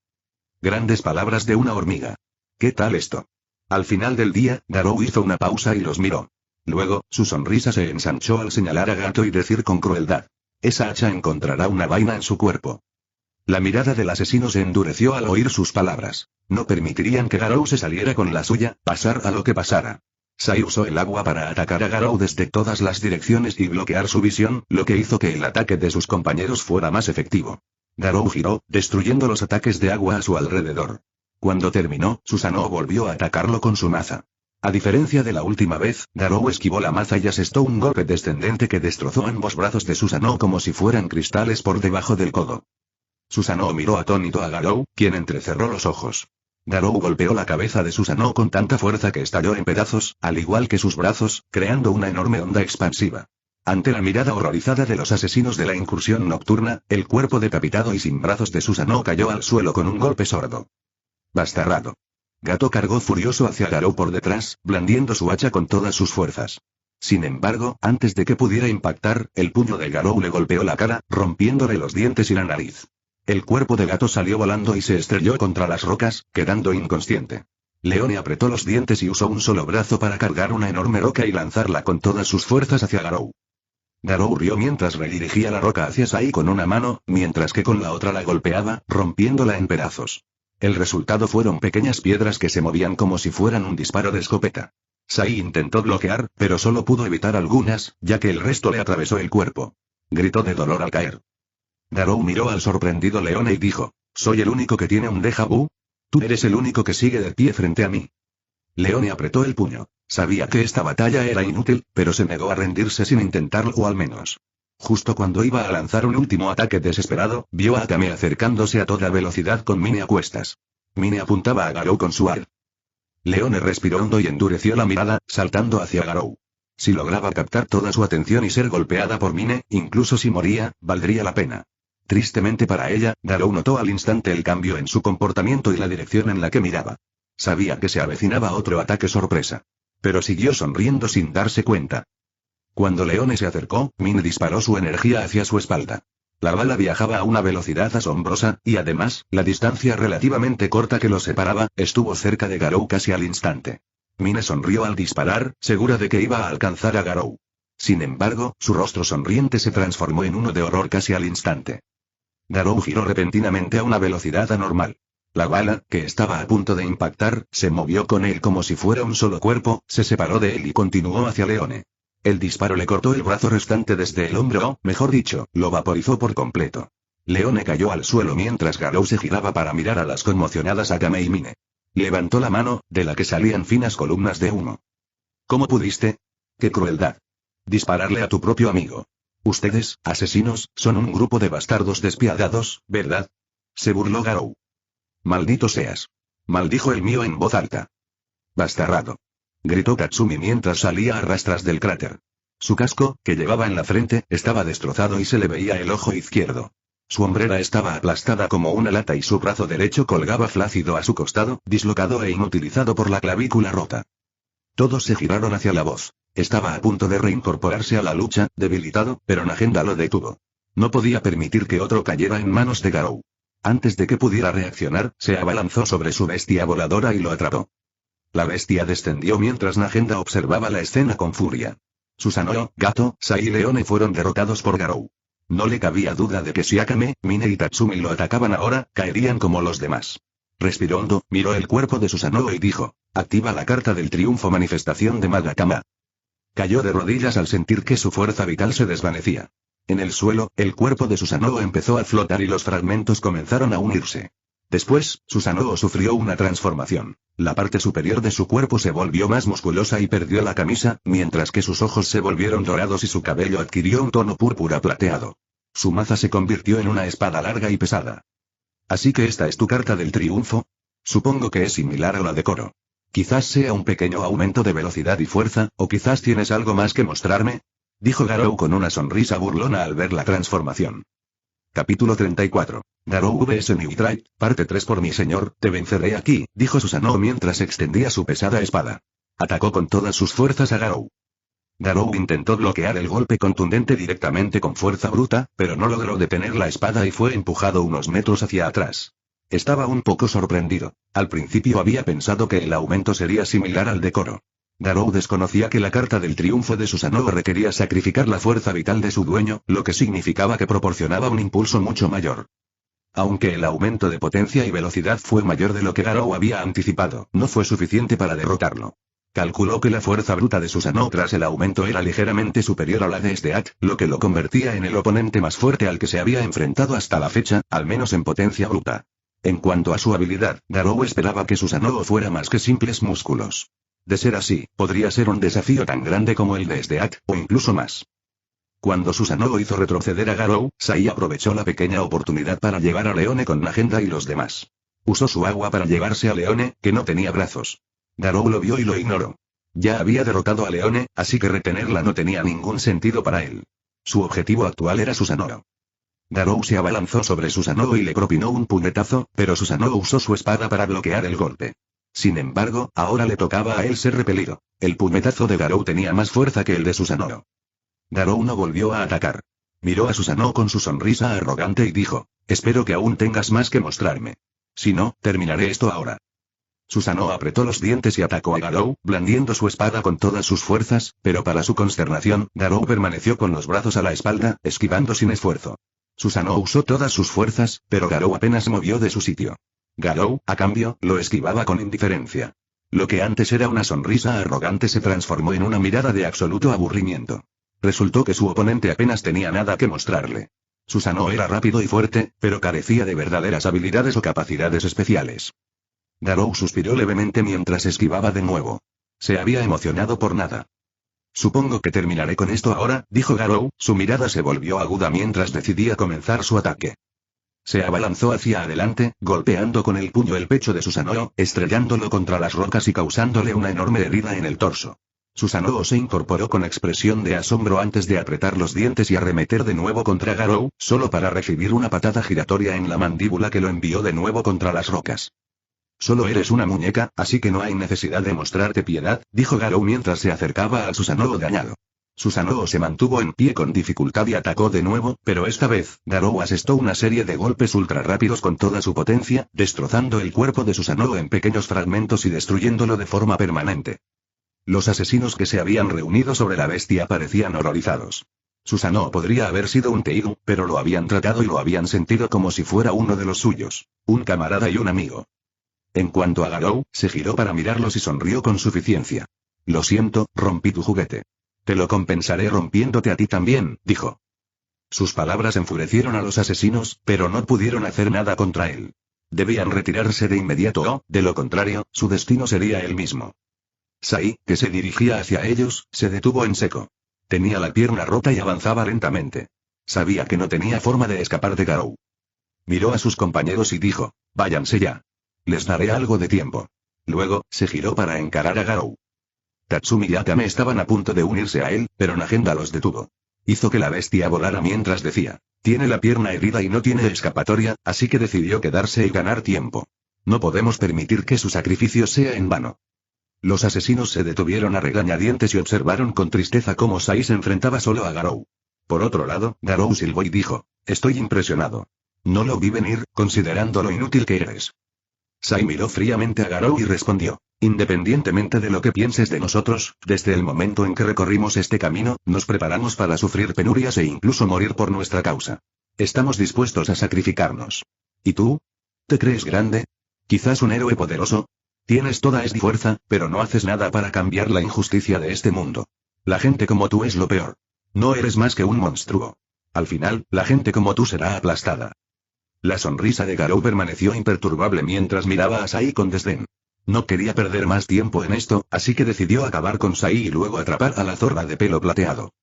Grandes palabras de una hormiga. ¿Qué tal esto? Al final del día, Garou hizo una pausa y los miró. Luego, su sonrisa se ensanchó al señalar a Gato y decir con crueldad. Esa hacha encontrará una vaina en su cuerpo. La mirada del asesino se endureció al oír sus palabras. No permitirían que Garou se saliera con la suya, pasara lo que pasara. Sai usó el agua para atacar a Garou desde todas las direcciones y bloquear su visión, lo que hizo que el ataque de sus compañeros fuera más efectivo. Garou giró, destruyendo los ataques de agua a su alrededor. Cuando terminó, Susanoo volvió a atacarlo con su maza. A diferencia de la última vez, Garou esquivó la maza y asestó un golpe descendente que destrozó ambos brazos de Susanoo como si fueran cristales por debajo del codo. Susanoo miró atónito a Garou, quien entrecerró los ojos. Garou golpeó la cabeza de Susanoo con tanta fuerza que estalló en pedazos, al igual que sus brazos, creando una enorme onda expansiva. Ante la mirada horrorizada de los asesinos de la incursión nocturna, el cuerpo decapitado y sin brazos de Susanoo cayó al suelo con un golpe sordo. Bastardo. Gato cargó furioso hacia Garou por detrás, blandiendo su hacha con todas sus fuerzas. Sin embargo, antes de que pudiera impactar, el puño de Garou le golpeó la cara, rompiéndole los dientes y la nariz. El cuerpo de Gato salió volando y se estrelló contra las rocas, quedando inconsciente. Leone apretó los dientes y usó un solo brazo para cargar una enorme roca y lanzarla con todas sus fuerzas hacia Garou. Garou rió mientras redirigía la roca hacia Sai con una mano, mientras que con la otra la golpeaba, rompiéndola en pedazos. El resultado fueron pequeñas piedras que se movían como si fueran un disparo de escopeta. Sai intentó bloquear, pero solo pudo evitar algunas, ya que el resto le atravesó el cuerpo. Gritó de dolor al caer. Garou miró al sorprendido Leone y dijo, ¿soy el único que tiene un déjà vu? Tú eres el único que sigue de pie frente a mí. Leone apretó el puño. Sabía que esta batalla era inútil, pero se negó a rendirse sin intentarlo o al menos. Justo cuando iba a lanzar un último ataque desesperado, vio a Akame acercándose a toda velocidad con Mine a cuestas. Mine apuntaba a Garou con su ar. Leone respiró hondo y endureció la mirada, saltando hacia Garou. Si lograba captar toda su atención y ser golpeada por Mine, incluso si moría, valdría la pena. Tristemente para ella, Garou notó al instante el cambio en su comportamiento y la dirección en la que miraba. Sabía que se avecinaba otro ataque sorpresa. Pero siguió sonriendo sin darse cuenta. Cuando Leone se acercó, Mine disparó su energía hacia su espalda. La bala viajaba a una velocidad asombrosa, y además, la distancia relativamente corta que los separaba, estuvo cerca de Garou casi al instante. Mine sonrió al disparar, segura de que iba a alcanzar a Garou. Sin embargo, su rostro sonriente se transformó en uno de horror casi al instante. Garou giró repentinamente a una velocidad anormal. La bala, que estaba a punto de impactar, se movió con él como si fuera un solo cuerpo, se separó de él y continuó hacia Leone. El disparo le cortó el brazo restante desde el hombro o, mejor dicho, lo vaporizó por completo. Leone cayó al suelo mientras Garou se giraba para mirar a las conmocionadas Akame y Mine. Levantó la mano, de la que salían finas columnas de humo. ¿Cómo pudiste? ¡Qué crueldad! Dispararle a tu propio amigo. Ustedes, asesinos, son un grupo de bastardos despiadados, ¿verdad? Se burló Garou. Maldito seas. Maldijo el mío en voz alta. Bastarrado. Gritó Katsumi mientras salía a rastras del cráter. Su casco, que llevaba en la frente, estaba destrozado y se le veía el ojo izquierdo. Su hombrera estaba aplastada como una lata y su brazo derecho colgaba flácido a su costado, dislocado e inutilizado por la clavícula rota. Todos se giraron hacia la voz. Estaba a punto de reincorporarse a la lucha, debilitado, pero Nagenda lo detuvo. No podía permitir que otro cayera en manos de Garou. Antes de que pudiera reaccionar, se abalanzó sobre su bestia voladora y lo atrapó. La bestia descendió mientras Nagenda observaba la escena con furia. Susanoo, Gato, Sai y Leone fueron derrotados por Garou. No le cabía duda de que si Akame, Mine y Tatsumi lo atacaban ahora, caerían como los demás. Respiró hondo, miró el cuerpo de Susanoo y dijo, activa la carta del triunfo manifestación de Magakama. Cayó de rodillas al sentir que su fuerza vital se desvanecía. En el suelo, el cuerpo de Susanoo empezó a flotar y los fragmentos comenzaron a unirse. Después, Susanoo sufrió una transformación. La parte superior de su cuerpo se volvió más musculosa y perdió la camisa, mientras que sus ojos se volvieron dorados y su cabello adquirió un tono púrpura plateado. Su maza se convirtió en una espada larga y pesada. ¿Así que esta es tu carta del triunfo? Supongo que es similar a la de Koro. Quizás sea un pequeño aumento de velocidad y fuerza, o quizás tienes algo más que mostrarme, dijo Garou con una sonrisa burlona al ver la transformación. Capítulo 34. Garou vs New Tribe, parte 3. Por mi señor, te venceré aquí, dijo Susanoo mientras extendía su pesada espada. Atacó con todas sus fuerzas a Garou. Garou intentó bloquear el golpe contundente directamente con fuerza bruta, pero no logró detener la espada y fue empujado unos metros hacia atrás. Estaba un poco sorprendido. Al principio había pensado que el aumento sería similar al de Koro. Garou desconocía que la carta del triunfo de Susanoo requería sacrificar la fuerza vital de su dueño, lo que significaba que proporcionaba un impulso mucho mayor. Aunque el aumento de potencia y velocidad fue mayor de lo que Garou había anticipado, no fue suficiente para derrotarlo. Calculó que la fuerza bruta de Susanoo tras el aumento era ligeramente superior a la de Steak, lo que lo convertía en el oponente más fuerte al que se había enfrentado hasta la fecha, al menos en potencia bruta. En cuanto a su habilidad, Garou esperaba que Susanoo fuera más que simples músculos. De ser así, podría ser un desafío tan grande como el de Steak, o incluso más. Cuando Susanoo hizo retroceder a Garou, Sai aprovechó la pequeña oportunidad para llevar a Leone con Nagenda y los demás. Usó su agua para llevarse a Leone, que no tenía brazos. Garou lo vio y lo ignoró. Ya había derrotado a Leone, así que retenerla no tenía ningún sentido para él. Su objetivo actual era Susanoo. Garou se abalanzó sobre Susanoo y le propinó un puñetazo, pero Susanoo usó su espada para bloquear el golpe. Sin embargo, ahora le tocaba a él ser repelido. El puñetazo de Garou tenía más fuerza que el de Susanoo. Garou no volvió a atacar. Miró a Susanoo con su sonrisa arrogante y dijo, espero que aún tengas más que mostrarme. Si no, terminaré esto ahora. Susanoo apretó los dientes y atacó a Garou, blandiendo su espada con todas sus fuerzas, pero para su consternación, Garou permaneció con los brazos a la espalda, esquivando sin esfuerzo. Susanoo usó todas sus fuerzas, pero Garou apenas se movió de su sitio. Garou, a cambio, lo esquivaba con indiferencia. Lo que antes era una sonrisa arrogante se transformó en una mirada de absoluto aburrimiento. Resultó que su oponente apenas tenía nada que mostrarle. Susanoo era rápido y fuerte, pero carecía de verdaderas habilidades o capacidades especiales. Garou suspiró levemente mientras esquivaba de nuevo. Se había emocionado por nada. Supongo que terminaré con esto ahora, dijo Garou, su mirada se volvió aguda mientras decidía comenzar su ataque. Se abalanzó hacia adelante, golpeando con el puño el pecho de Susanoo, estrellándolo contra las rocas y causándole una enorme herida en el torso. Susanoo se incorporó con expresión de asombro antes de apretar los dientes y arremeter de nuevo contra Garou, solo para recibir una patada giratoria en la mandíbula que lo envió de nuevo contra las rocas. Solo eres una muñeca, así que no hay necesidad de mostrarte piedad, dijo Garou mientras se acercaba a Susanoo dañado. Susanoo se mantuvo en pie con dificultad y atacó de nuevo, pero esta vez, Garou asestó una serie de golpes ultra rápidos con toda su potencia, destrozando el cuerpo de Susanoo en pequeños fragmentos y destruyéndolo de forma permanente. Los asesinos que se habían reunido sobre la bestia parecían horrorizados. Susanoo podría haber sido un Teigu, pero lo habían tratado y lo habían sentido como si fuera uno de los suyos, un camarada y un amigo. En cuanto a Garou, se giró para mirarlos y sonrió con suficiencia. Lo siento, rompí tu juguete. Te lo compensaré rompiéndote a ti también, dijo. Sus palabras enfurecieron a los asesinos, pero no pudieron hacer nada contra él. Debían retirarse de inmediato o, de lo contrario, su destino sería el mismo. Sai, que se dirigía hacia ellos, se detuvo en seco. Tenía la pierna rota y avanzaba lentamente. Sabía que no tenía forma de escapar de Garou. Miró a sus compañeros y dijo, váyanse ya. Les daré algo de tiempo. Luego, se giró para encarar a Garou. Tatsumi y Akame estaban a punto de unirse a él, pero Nagenda los detuvo. Hizo que la bestia volara mientras decía, tiene la pierna herida y no tiene escapatoria, así que decidió quedarse y ganar tiempo. No podemos permitir que su sacrificio sea en vano. Los asesinos se detuvieron a regañadientes y observaron con tristeza cómo Sai se enfrentaba solo a Garou. Por otro lado, Garou silbó y dijo, estoy impresionado. No lo vi venir, considerando lo inútil que eres. Sai miró fríamente a Garou y respondió, independientemente de lo que pienses de nosotros, desde el momento en que recorrimos este camino, nos preparamos para sufrir penurias e incluso morir por nuestra causa. Estamos dispuestos a sacrificarnos. ¿Y tú? ¿Te crees grande? Quizás un héroe poderoso. Tienes toda esta fuerza, pero no haces nada para cambiar la injusticia de este mundo. La gente como tú es lo peor. No eres más que un monstruo. Al final, la gente como tú será aplastada. La sonrisa de Garou permaneció imperturbable mientras miraba a Sai con desdén. No quería perder más tiempo en esto, así que decidió acabar con Sai y luego atrapar a la zorra de pelo plateado.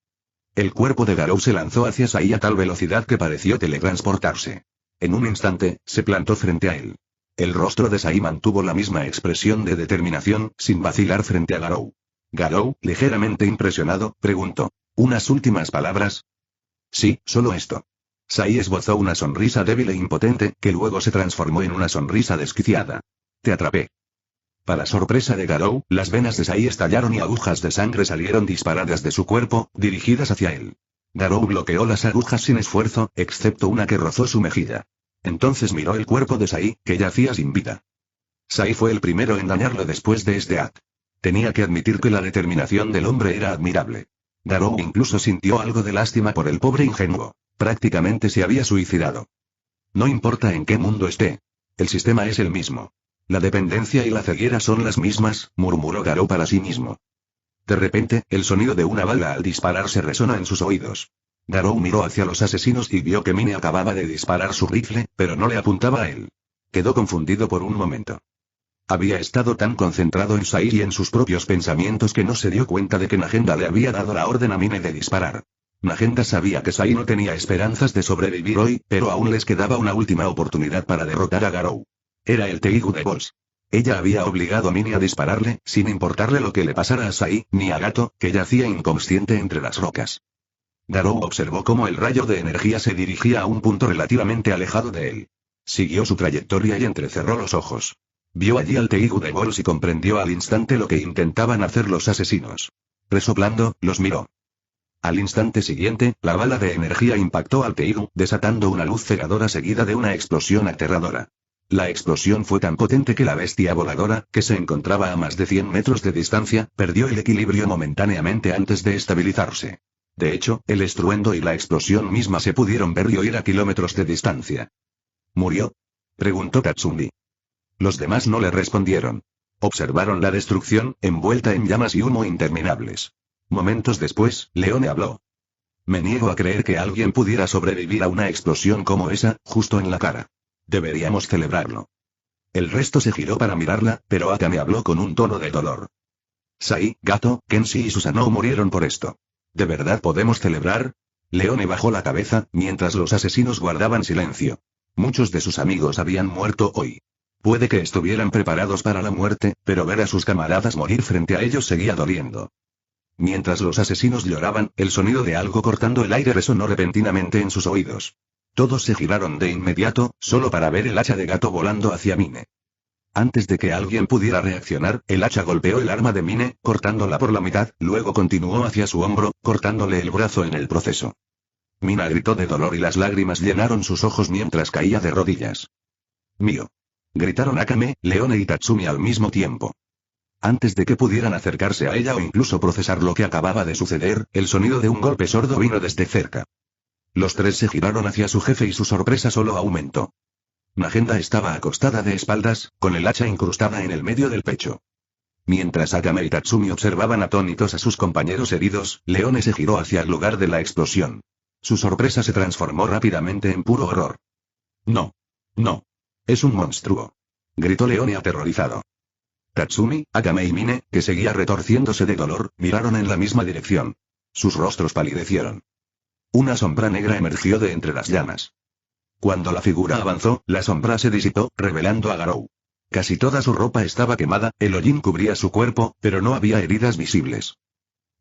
El cuerpo de Garou se lanzó hacia Sai a tal velocidad que pareció teletransportarse. En un instante, se plantó frente a él. El rostro de Sai mantuvo la misma expresión de determinación, sin vacilar frente a Garou. Garou, ligeramente impresionado, preguntó: ¿Unas últimas palabras? Sí, solo esto. Sai esbozó una sonrisa débil e impotente, que luego se transformó en una sonrisa desquiciada. Te atrapé. Para sorpresa de Garou, las venas de Sai estallaron y agujas de sangre salieron disparadas de su cuerpo, dirigidas hacia él. Garou bloqueó las agujas sin esfuerzo, excepto una que rozó su mejilla. Entonces miró el cuerpo de Sai, que yacía sin vida. Sai fue el primero en dañarlo después de este acto. Tenía que admitir que la determinación del hombre era admirable. Garou incluso sintió algo de lástima por el pobre ingenuo. Prácticamente se había suicidado. No importa en qué mundo esté. El sistema es el mismo. La dependencia y la ceguera son las mismas, murmuró Garou para sí mismo. De repente, el sonido de una bala al dispararse resonó en sus oídos. Garou miró hacia los asesinos y vio que Mine acababa de disparar su rifle, pero no le apuntaba a él. Quedó confundido por un momento. Había estado tan concentrado en Sai y en sus propios pensamientos que no se dio cuenta de que Nagenda le había dado la orden a Mine de disparar. Nagenda sabía que Sai no tenía esperanzas de sobrevivir hoy, pero aún les quedaba una última oportunidad para derrotar a Garou. Era el Teigu de Bols. Ella había obligado a Mine a dispararle, sin importarle lo que le pasara a Sai, ni a Gato, que yacía inconsciente entre las rocas. Garou observó cómo el rayo de energía se dirigía a un punto relativamente alejado de él. Siguió su trayectoria y entrecerró los ojos. Vio allí al Teigu de Bols y comprendió al instante lo que intentaban hacer los asesinos. Resoplando, los miró. Al instante siguiente, la bala de energía impactó al Teigu, desatando una luz cegadora seguida de una explosión aterradora. La explosión fue tan potente que la bestia voladora, que se encontraba a más de 100 metros de distancia, perdió el equilibrio momentáneamente antes de estabilizarse. De hecho, el estruendo y la explosión misma se pudieron ver y oír a kilómetros de distancia. ¿Murió?, preguntó Tatsumi. Los demás no le respondieron. Observaron la destrucción, envuelta en llamas y humo interminables. Momentos después, Leone habló. Me niego a creer que alguien pudiera sobrevivir a una explosión como esa, justo en la cara. Deberíamos celebrarlo. El resto se giró para mirarla, pero Akame habló con un tono de dolor. Sai, Gato, Kenshi y Susanoo murieron por esto. ¿De verdad podemos celebrar? Leone bajó la cabeza, mientras los asesinos guardaban silencio. Muchos de sus amigos habían muerto hoy. Puede que estuvieran preparados para la muerte, pero ver a sus camaradas morir frente a ellos seguía doliendo. Mientras los asesinos lloraban, el sonido de algo cortando el aire resonó repentinamente en sus oídos. Todos se giraron de inmediato, solo para ver el hacha de Gato volando hacia Mine. Antes de que alguien pudiera reaccionar, el hacha golpeó el arma de Mine, cortándola por la mitad, luego continuó hacia su hombro, cortándole el brazo en el proceso. Mina gritó de dolor y las lágrimas llenaron sus ojos mientras caía de rodillas. ¡Mío! Gritaron Akame, Leone y Tatsumi al mismo tiempo. Antes de que pudieran acercarse a ella o incluso procesar lo que acababa de suceder, el sonido de un golpe sordo vino desde cerca. Los tres se giraron hacia su jefe y su sorpresa solo aumentó. Nagenda estaba acostada de espaldas, con el hacha incrustada en el medio del pecho. Mientras Akame y Tatsumi observaban atónitos a sus compañeros heridos, Leone se giró hacia el lugar de la explosión. Su sorpresa se transformó rápidamente en puro horror. No. No. Es un monstruo. Gritó Leone aterrorizado. Tatsumi, Akame y Mine, que seguía retorciéndose de dolor, miraron en la misma dirección. Sus rostros palidecieron. Una sombra negra emergió de entre las llamas. Cuando la figura avanzó, la sombra se disipó, revelando a Garou. Casi toda su ropa estaba quemada, el hollín cubría su cuerpo, pero no había heridas visibles.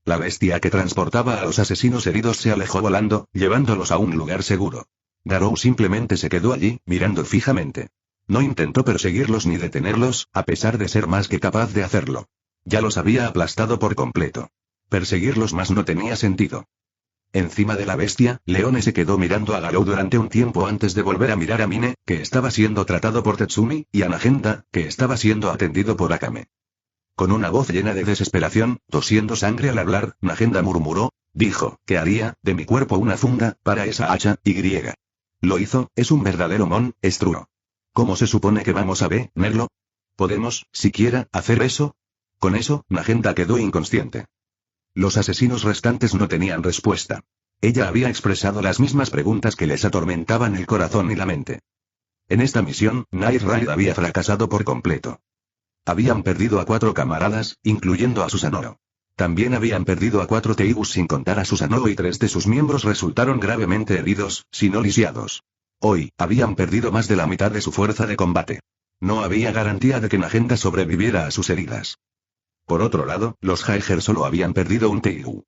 La bestia que transportaba a los asesinos heridos se alejó volando, llevándolos a un lugar seguro. Garou simplemente se quedó allí, mirando fijamente. No intentó perseguirlos ni detenerlos, a pesar de ser más que capaz de hacerlo. Ya los había aplastado por completo. Perseguirlos más no tenía sentido. Encima de la bestia, Leone se quedó mirando a Garou durante un tiempo antes de volver a mirar a Mine, que estaba siendo tratado por Tatsumi, y a Nagenda, que estaba siendo atendido por Akame. Con una voz llena de desesperación, tosiendo sangre al hablar, Nagenda murmuró, dijo, que haría, de mi cuerpo una funda, para esa hacha, y. Lo hizo, es un verdadero monstruo. ¿Cómo se supone que vamos a verlo? ¿Podemos, siquiera, hacer eso? Con eso, Magenta quedó inconsciente. Los asesinos restantes no tenían respuesta. Ella había expresado las mismas preguntas que les atormentaban el corazón y la mente. En esta misión, Night Raid había fracasado por completo. Habían perdido a 4 camaradas, incluyendo a Susanoo. También habían perdido a 4 Teibus sin contar a Susanoo y 3 de sus miembros resultaron gravemente heridos, si no lisiados. Hoy, habían perdido más de la mitad de su fuerza de combate. No había garantía de que Magenta sobreviviera a sus heridas. Por otro lado, los Jaeger solo habían perdido un Teigu.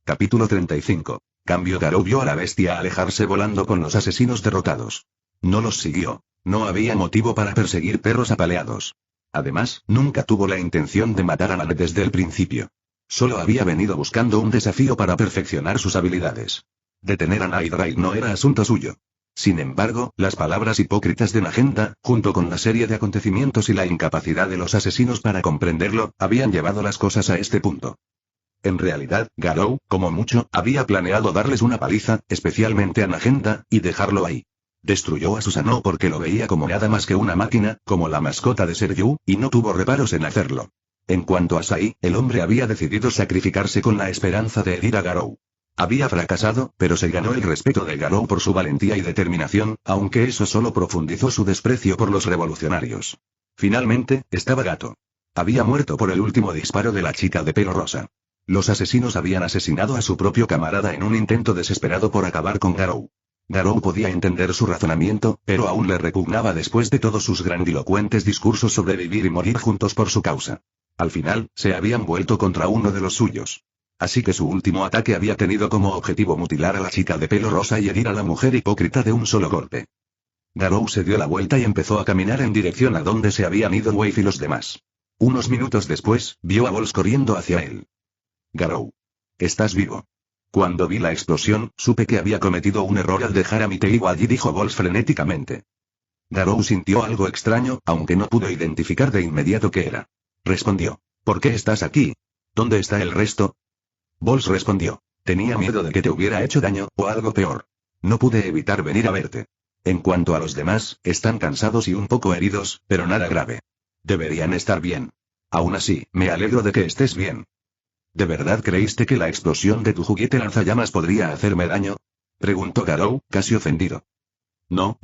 Capítulo 35. Cambio. Garou vio a la bestia alejarse volando con los asesinos derrotados. No los siguió. No había motivo para perseguir perros apaleados. Además, nunca tuvo la intención de matar a Nanette desde el principio. Solo había venido buscando un desafío para perfeccionar sus habilidades. Detener a Night Raid no era asunto suyo. Sin embargo, las palabras hipócritas de Magenta, junto con la serie de acontecimientos y la incapacidad de los asesinos para comprenderlo, habían llevado las cosas a este punto. En realidad, Garou, como mucho, había planeado darles una paliza, especialmente a Magenta, y dejarlo ahí. Destruyó a Susanoo porque lo veía como nada más que una máquina, como la mascota de Seryu, y no tuvo reparos en hacerlo. En cuanto a Sai, el hombre había decidido sacrificarse con la esperanza de herir a Garou. Había fracasado, pero se ganó el respeto de Garou por su valentía y determinación, aunque eso solo profundizó su desprecio por los revolucionarios. Finalmente, estaba Gato. Había muerto por el último disparo de la chica de pelo rosa. Los asesinos habían asesinado a su propio camarada en un intento desesperado por acabar con Garou. Garou podía entender su razonamiento, pero aún le repugnaba después de todos sus grandilocuentes discursos sobre vivir y morir juntos por su causa. Al final, se habían vuelto contra uno de los suyos. Así que su último ataque había tenido como objetivo mutilar a la chica de pelo rosa y herir a la mujer hipócrita de un solo golpe. Garou se dio la vuelta y empezó a caminar en dirección a donde se habían ido Wave y los demás. Unos minutos después, vio a Bols corriendo hacia él. Garou. ¿Estás vivo? Cuando vi la explosión, supe que había cometido un error al dejar a mi Teigu allí, dijo Bols frenéticamente. Garou sintió algo extraño, aunque no pudo identificar de inmediato qué era. Respondió. ¿Por qué estás aquí? ¿Dónde está el resto? Bols respondió. Tenía miedo de que te hubiera hecho daño, o algo peor. No pude evitar venir a verte. En cuanto a los demás, están cansados y un poco heridos, pero nada grave. Deberían estar bien. Aún así, me alegro de que estés bien. ¿De verdad creíste que la explosión de tu juguete lanzallamas podría hacerme daño? Preguntó Garou, casi ofendido. No.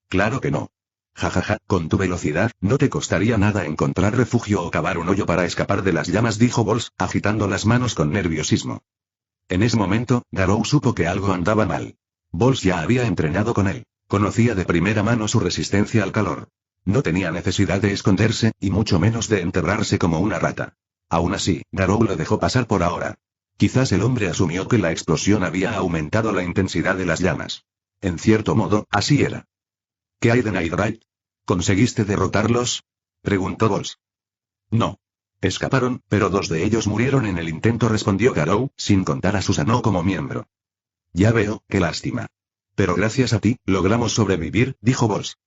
Claro que no. Jajaja, con tu velocidad, no te costaría nada encontrar refugio o cavar un hoyo para escapar de las llamas, dijo Bols, agitando las manos con nerviosismo. En ese momento, Garou supo que algo andaba mal. Bols ya había entrenado con él. Conocía de primera mano su resistencia al calor. No tenía necesidad de esconderse, y mucho menos de enterrarse como una rata. Aún así, Garou lo dejó pasar por ahora. Quizás el hombre asumió que la explosión había aumentado la intensidad de las llamas. En cierto modo, así era. ¿Qué hay de Night Raid? ¿Conseguiste derrotarlos? Preguntó Bols. No. Escaparon, pero 2 de ellos murieron en el intento, respondió Garou, sin contar a Susanoo como miembro. Ya veo, qué lástima. Pero gracias a ti, logramos sobrevivir, dijo Bols.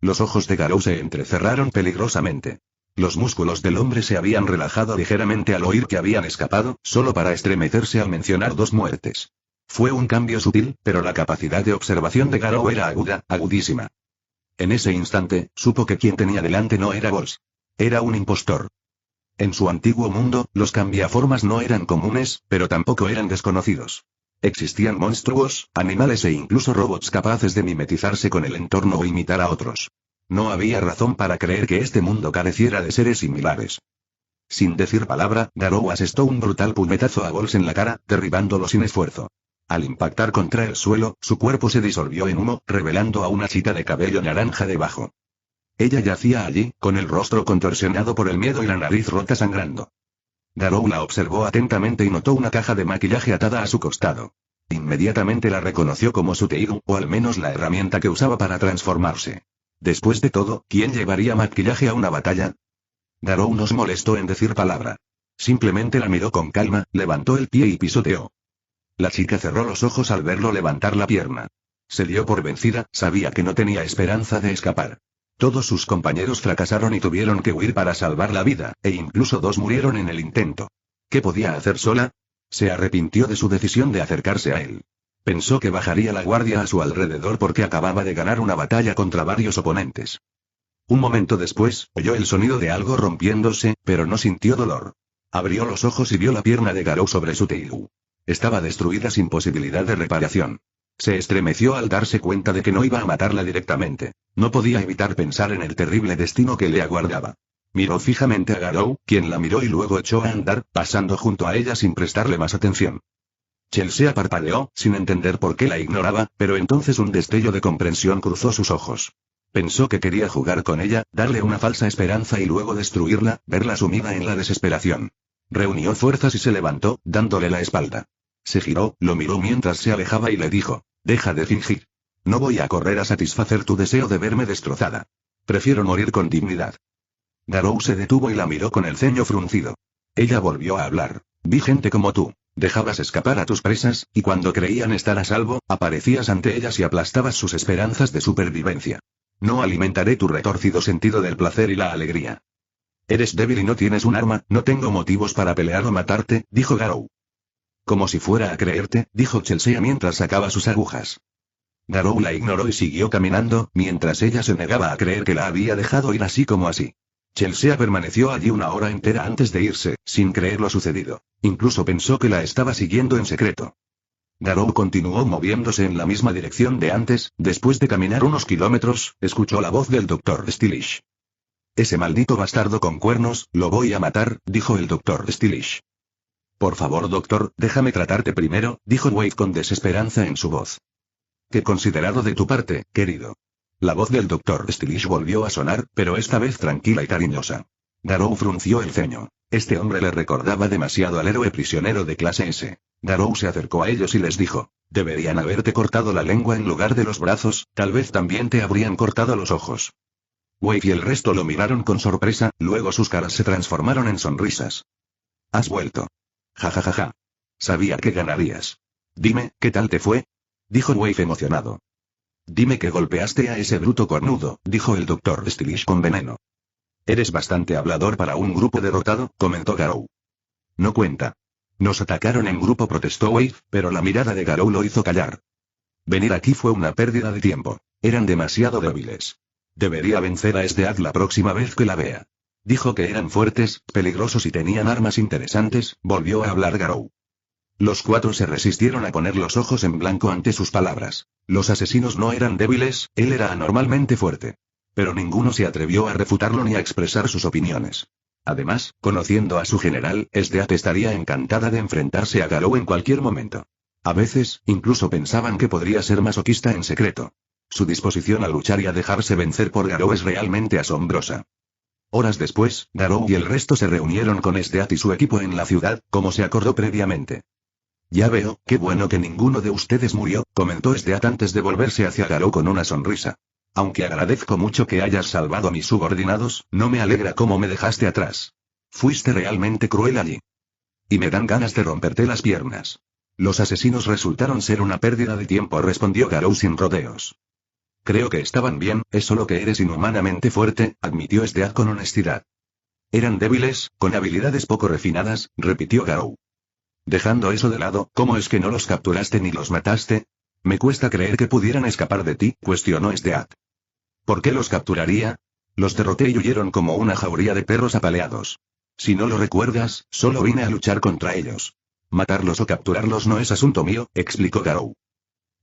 Los ojos de Garou se entrecerraron peligrosamente. Los músculos del hombre se habían relajado ligeramente al oír que habían escapado, solo para estremecerse al mencionar 2 muertes. Fue un cambio sutil, pero la capacidad de observación de Garou era aguda, agudísima. En ese instante, supo que quien tenía delante no era Bols. Era un impostor. En su antiguo mundo, los cambiaformas no eran comunes, pero tampoco eran desconocidos. Existían monstruos, animales e incluso robots capaces de mimetizarse con el entorno o imitar a otros. No había razón para creer que este mundo careciera de seres similares. Sin decir palabra, Garou asestó un brutal puñetazo a Bols en la cara, derribándolo sin esfuerzo. Al impactar contra el suelo, su cuerpo se disolvió en humo, revelando a una chica de cabello naranja debajo. Ella yacía allí, con el rostro contorsionado por el miedo y la nariz rota sangrando. Garou la observó atentamente y notó una caja de maquillaje atada a su costado. Inmediatamente la reconoció como su Teigu, o al menos la herramienta que usaba para transformarse. Después de todo, ¿quién llevaría maquillaje a una batalla? Garou no se molestó en decir palabra. Simplemente la miró con calma, levantó el pie y pisoteó. La chica cerró los ojos al verlo levantar la pierna. Se dio por vencida, sabía que no tenía esperanza de escapar. Todos sus compañeros fracasaron y tuvieron que huir para salvar la vida, e incluso 2 murieron en el intento. ¿Qué podía hacer sola? Se arrepintió de su decisión de acercarse a él. Pensó que bajaría la guardia a su alrededor porque acababa de ganar una batalla contra varios oponentes. Un momento después, oyó el sonido de algo rompiéndose, pero no sintió dolor. Abrió los ojos y vio la pierna de Garou sobre su tailú. Estaba destruida sin posibilidad de reparación. Se estremeció al darse cuenta de que no iba a matarla directamente. No podía evitar pensar en el terrible destino que le aguardaba. Miró fijamente a Garou, quien la miró y luego echó a andar, pasando junto a ella sin prestarle más atención. Chelsea parpadeó, sin entender por qué la ignoraba, pero entonces un destello de comprensión cruzó sus ojos. Pensó que quería jugar con ella, darle una falsa esperanza y luego destruirla, verla sumida en la desesperación. Reunió fuerzas y se levantó, dándole la espalda. Se giró, lo miró mientras se alejaba y le dijo: «Deja de fingir. No voy a correr a satisfacer tu deseo de verme destrozada. Prefiero morir con dignidad». Garou se detuvo y la miró con el ceño fruncido. Ella volvió a hablar. «Vi gente como tú. Dejabas escapar a tus presas, y cuando creían estar a salvo, aparecías ante ellas y aplastabas sus esperanzas de supervivencia. No alimentaré tu retorcido sentido del placer y la alegría. Eres débil y no tienes un arma, no tengo motivos para pelear o matarte», dijo Garou. «Como si fuera a creerte», dijo Chelsea mientras sacaba sus agujas. Garou la ignoró y siguió caminando, mientras ella se negaba a creer que la había dejado ir así como así. Chelsea permaneció allí una hora entera antes de irse, sin creer lo sucedido. Incluso pensó que la estaba siguiendo en secreto. Garou continuó moviéndose en la misma dirección de antes. Después de caminar unos kilómetros, escuchó la voz del Dr. Stylish. «Ese maldito bastardo con cuernos, lo voy a matar», dijo el Dr. Stylish. «Por favor, doctor, déjame tratarte primero», dijo Wade con desesperanza en su voz. «Qué considerado de tu parte, querido». La voz del Dr. Stylish volvió a sonar, pero esta vez tranquila y cariñosa. Garou frunció el ceño. Este hombre le recordaba demasiado al héroe prisionero de clase S. Garou se acercó a ellos y les dijo: «Deberían haberte cortado la lengua en lugar de los brazos, tal vez también te habrían cortado los ojos». Wade y el resto lo miraron con sorpresa, luego sus caras se transformaron en sonrisas. «Has vuelto. Ja ja ja ja. Sabía que ganarías. Dime, ¿qué tal te fue?», dijo Wade emocionado. «Dime que golpeaste a ese bruto cornudo», dijo el Dr. Stylish con veneno. «Eres bastante hablador para un grupo derrotado», comentó Garou. «No cuenta. Nos atacaron en grupo», protestó Wade, pero la mirada de Garou lo hizo callar. «Venir aquí fue una pérdida de tiempo. Eran demasiado débiles. Debería vencer a Stead la próxima vez que la vea». Dijo que eran fuertes, peligrosos y tenían armas interesantes, volvió a hablar Garou. Los cuatro se resistieron a poner los ojos en blanco ante sus palabras. Los asesinos no eran débiles, él era anormalmente fuerte. Pero ninguno se atrevió a refutarlo ni a expresar sus opiniones. Además, conociendo a su general, Stead estaría encantada de enfrentarse a Garou en cualquier momento. A veces, incluso pensaban que podría ser masoquista en secreto. Su disposición a luchar y a dejarse vencer por Garou es realmente asombrosa. Horas después, Garou y el resto se reunieron con Stead y su equipo en la ciudad, como se acordó previamente. «Ya veo, qué bueno que ninguno de ustedes murió», comentó Stead antes de volverse hacia Garou con una sonrisa. «Aunque agradezco mucho que hayas salvado a mis subordinados, no me alegra cómo me dejaste atrás. Fuiste realmente cruel allí. Y me dan ganas de romperte las piernas». «Los asesinos resultaron ser una pérdida de tiempo», respondió Garou sin rodeos. «Creo que estaban bien, es solo que eres inhumanamente fuerte», admitió Stead con honestidad. «Eran débiles, con habilidades poco refinadas», repitió Garou. «Dejando eso de lado, ¿cómo es que no los capturaste ni los mataste? Me cuesta creer que pudieran escapar de ti», cuestionó Stead. «¿Por qué los capturaría? Los derroté y huyeron como una jauría de perros apaleados. Si no lo recuerdas, solo vine a luchar contra ellos. Matarlos o capturarlos no es asunto mío», explicó Garou.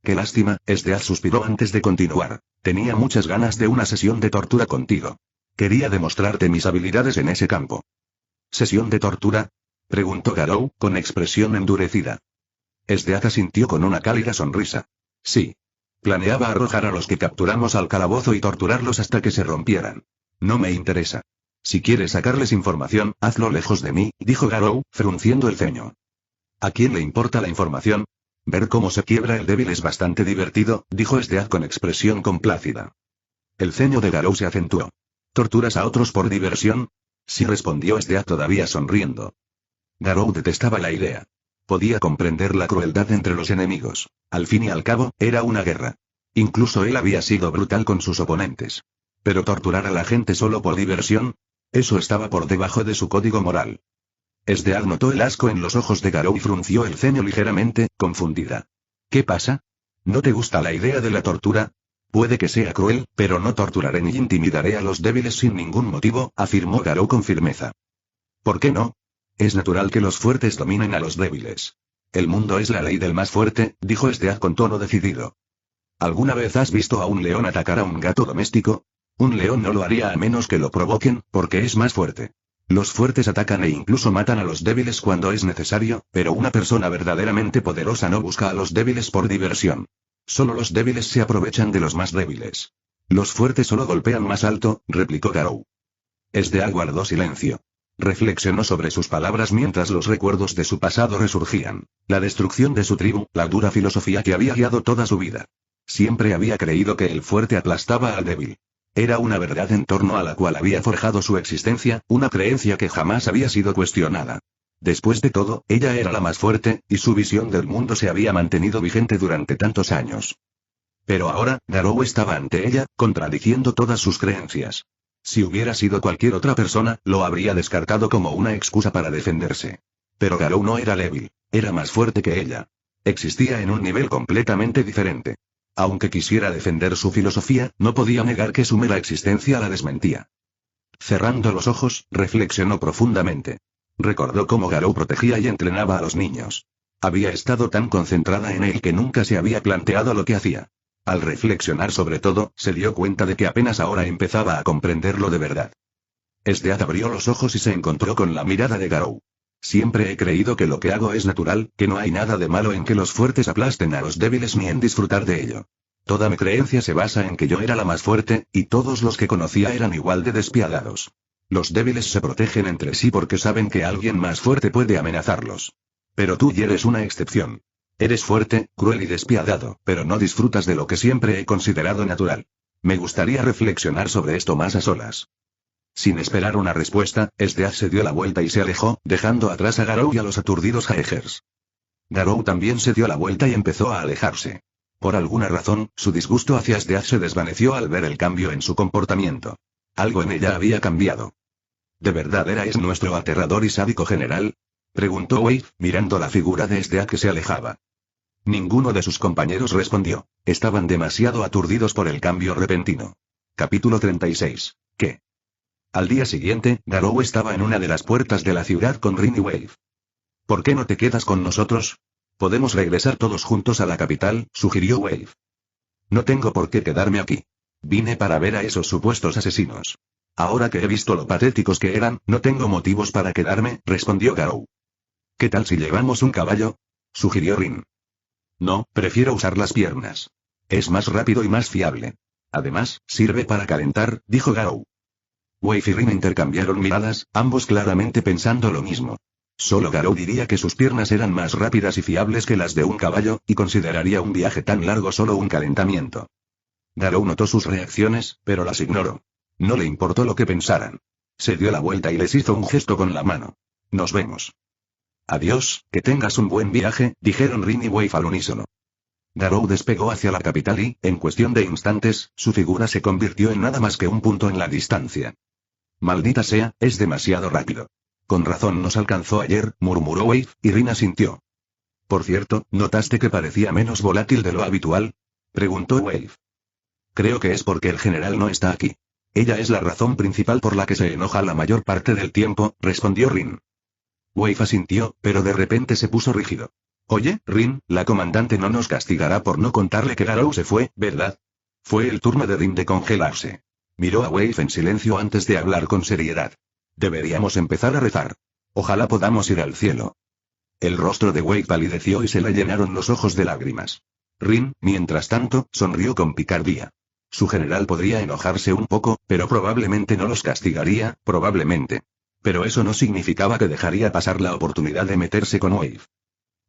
«Qué lástima», Stead suspiró antes de continuar. «Tenía muchas ganas de una sesión de tortura contigo. Quería demostrarte mis habilidades en ese campo». «¿Sesión de tortura?», preguntó Garou, con expresión endurecida. Stead asintió con una cálida sonrisa. «Sí. Planeaba arrojar a los que capturamos al calabozo y torturarlos hasta que se rompieran. No me interesa. Si quieres sacarles información, hazlo lejos de mí», dijo Garou, frunciendo el ceño. «¿A quién le importa la información? Ver cómo se quiebra el débil es bastante divertido», dijo Stead con expresión complácida. El ceño de Garou se acentuó. «¿Torturas a otros por diversión?». «Sí», respondió Stead todavía sonriendo. Garou detestaba la idea. Podía comprender la crueldad entre los enemigos. Al fin y al cabo, era una guerra. Incluso él había sido brutal con sus oponentes. Pero torturar a la gente solo por diversión, eso estaba por debajo de su código moral. Stead notó el asco en los ojos de Garou y frunció el ceño ligeramente, confundida. ¿Qué pasa? ¿No te gusta la idea de la tortura? Puede que sea cruel, pero no torturaré ni intimidaré a los débiles sin ningún motivo, afirmó Garou con firmeza. ¿Por qué no? Es natural que los fuertes dominen a los débiles. El mundo es la ley del más fuerte, dijo Stead con tono decidido. ¿Alguna vez has visto a un león atacar a un gato doméstico? Un león no lo haría a menos que lo provoquen, porque es más fuerte. Los fuertes atacan e incluso matan a los débiles cuando es necesario, pero una persona verdaderamente poderosa no busca a los débiles por diversión. Solo los débiles se aprovechan de los más débiles. Los fuertes solo golpean más alto, replicó Garou. Stead guardó silencio. Reflexionó sobre sus palabras mientras los recuerdos de su pasado resurgían. La destrucción de su tribu, la dura filosofía que había guiado toda su vida. Siempre había creído que el fuerte aplastaba al débil. Era una verdad en torno a la cual había forjado su existencia, una creencia que jamás había sido cuestionada. Después de todo, ella era la más fuerte, y su visión del mundo se había mantenido vigente durante tantos años. Pero ahora, Garou estaba ante ella, contradiciendo todas sus creencias. Si hubiera sido cualquier otra persona, lo habría descartado como una excusa para defenderse. Pero Garou no era débil, era más fuerte que ella. Existía en un nivel completamente diferente. Aunque quisiera defender su filosofía, no podía negar que su mera existencia la desmentía. Cerrando los ojos, reflexionó profundamente. Recordó cómo Garou protegía y entrenaba a los niños. Había estado tan concentrada en él que nunca se había planteado lo que hacía. Al reflexionar sobre todo, se dio cuenta de que apenas ahora empezaba a comprenderlo de verdad. Stead abrió los ojos y se encontró con la mirada de Garou. Siempre he creído que lo que hago es natural, que no hay nada de malo en que los fuertes aplasten a los débiles ni en disfrutar de ello. Toda mi creencia se basa en que yo era la más fuerte, y todos los que conocía eran igual de despiadados. Los débiles se protegen entre sí porque saben que alguien más fuerte puede amenazarlos. Pero tú eres una excepción. Eres fuerte, cruel y despiadado, pero no disfrutas de lo que siempre he considerado natural. Me gustaría reflexionar sobre esto más a solas. Sin esperar una respuesta, Stead se dio la vuelta y se alejó, dejando atrás a Garou y a los aturdidos Jaegers. Garou también se dio la vuelta y empezó a alejarse. Por alguna razón, su disgusto hacia Stead se desvaneció al ver el cambio en su comportamiento. Algo en ella había cambiado. ¿De verdad erais nuestro aterrador y sádico general? Preguntó Wave, mirando la figura de Stead que se alejaba. Ninguno de sus compañeros respondió. Estaban demasiado aturdidos por el cambio repentino. Capítulo 36. ¿Qué? Al día siguiente, Garou estaba en una de las puertas de la ciudad con Rin y Wave. ¿Por qué no te quedas con nosotros? Podemos regresar todos juntos a la capital, sugirió Wave. No tengo por qué quedarme aquí. Vine para ver a esos supuestos asesinos. Ahora que he visto lo patéticos que eran, no tengo motivos para quedarme, respondió Garou. ¿Qué tal si llevamos un caballo? Sugirió Rin. No, prefiero usar las piernas. Es más rápido y más fiable. Además, sirve para calentar, dijo Garou. Wave y Rin intercambiaron miradas, ambos claramente pensando lo mismo. Solo Garou diría que sus piernas eran más rápidas y fiables que las de un caballo, y consideraría un viaje tan largo solo un calentamiento. Garou notó sus reacciones, pero las ignoró. No le importó lo que pensaran. Se dio la vuelta y les hizo un gesto con la mano. Nos vemos. Adiós, que tengas un buen viaje, dijeron Rin y Wave al unísono. Garou despegó hacia la capital y, en cuestión de instantes, su figura se convirtió en nada más que un punto en la distancia. Maldita sea, es demasiado rápido. Con razón nos alcanzó ayer, murmuró Wave, y Rin asintió. Por cierto, ¿notaste que parecía menos volátil de lo habitual? Preguntó Wave. Creo que es porque el general no está aquí. Ella es la razón principal por la que se enoja la mayor parte del tiempo, respondió Rin. Wave asintió, pero de repente se puso rígido. Oye, Rin, la comandante no nos castigará por no contarle que Garou se fue, ¿verdad? Fue el turno de Rin de congelarse. Miró a Wave en silencio antes de hablar con seriedad. Deberíamos empezar a rezar. Ojalá podamos ir al cielo. El rostro de Wave palideció y se le llenaron los ojos de lágrimas. Rin, mientras tanto, sonrió con picardía. Su general podría enojarse un poco, pero probablemente no los castigaría, probablemente. Pero eso no significaba que dejaría pasar la oportunidad de meterse con Wave.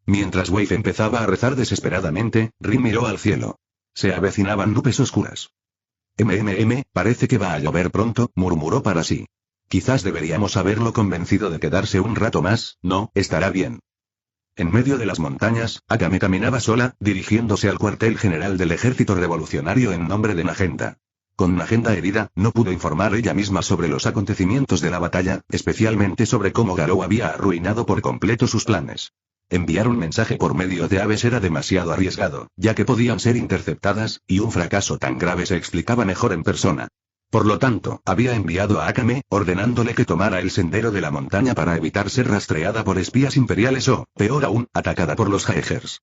Mientras Wave empezaba a rezar desesperadamente, Rin miró al cielo. Se avecinaban nubes oscuras. Parece que va a llover pronto, murmuró para sí. Quizás deberíamos haberlo convencido de quedarse un rato más, ¿no? Estará bien. En medio de las montañas, Akame caminaba sola, dirigiéndose al cuartel general del ejército revolucionario en nombre de Magenta. Con Magenta herida, no pudo informar ella misma sobre los acontecimientos de la batalla, especialmente sobre cómo Garou había arruinado por completo sus planes. Enviar un mensaje por medio de aves era demasiado arriesgado, ya que podían ser interceptadas, y un fracaso tan grave se explicaba mejor en persona. Por lo tanto, había enviado a Akame, ordenándole que tomara el sendero de la montaña para evitar ser rastreada por espías imperiales o, peor aún, atacada por los Jaegers.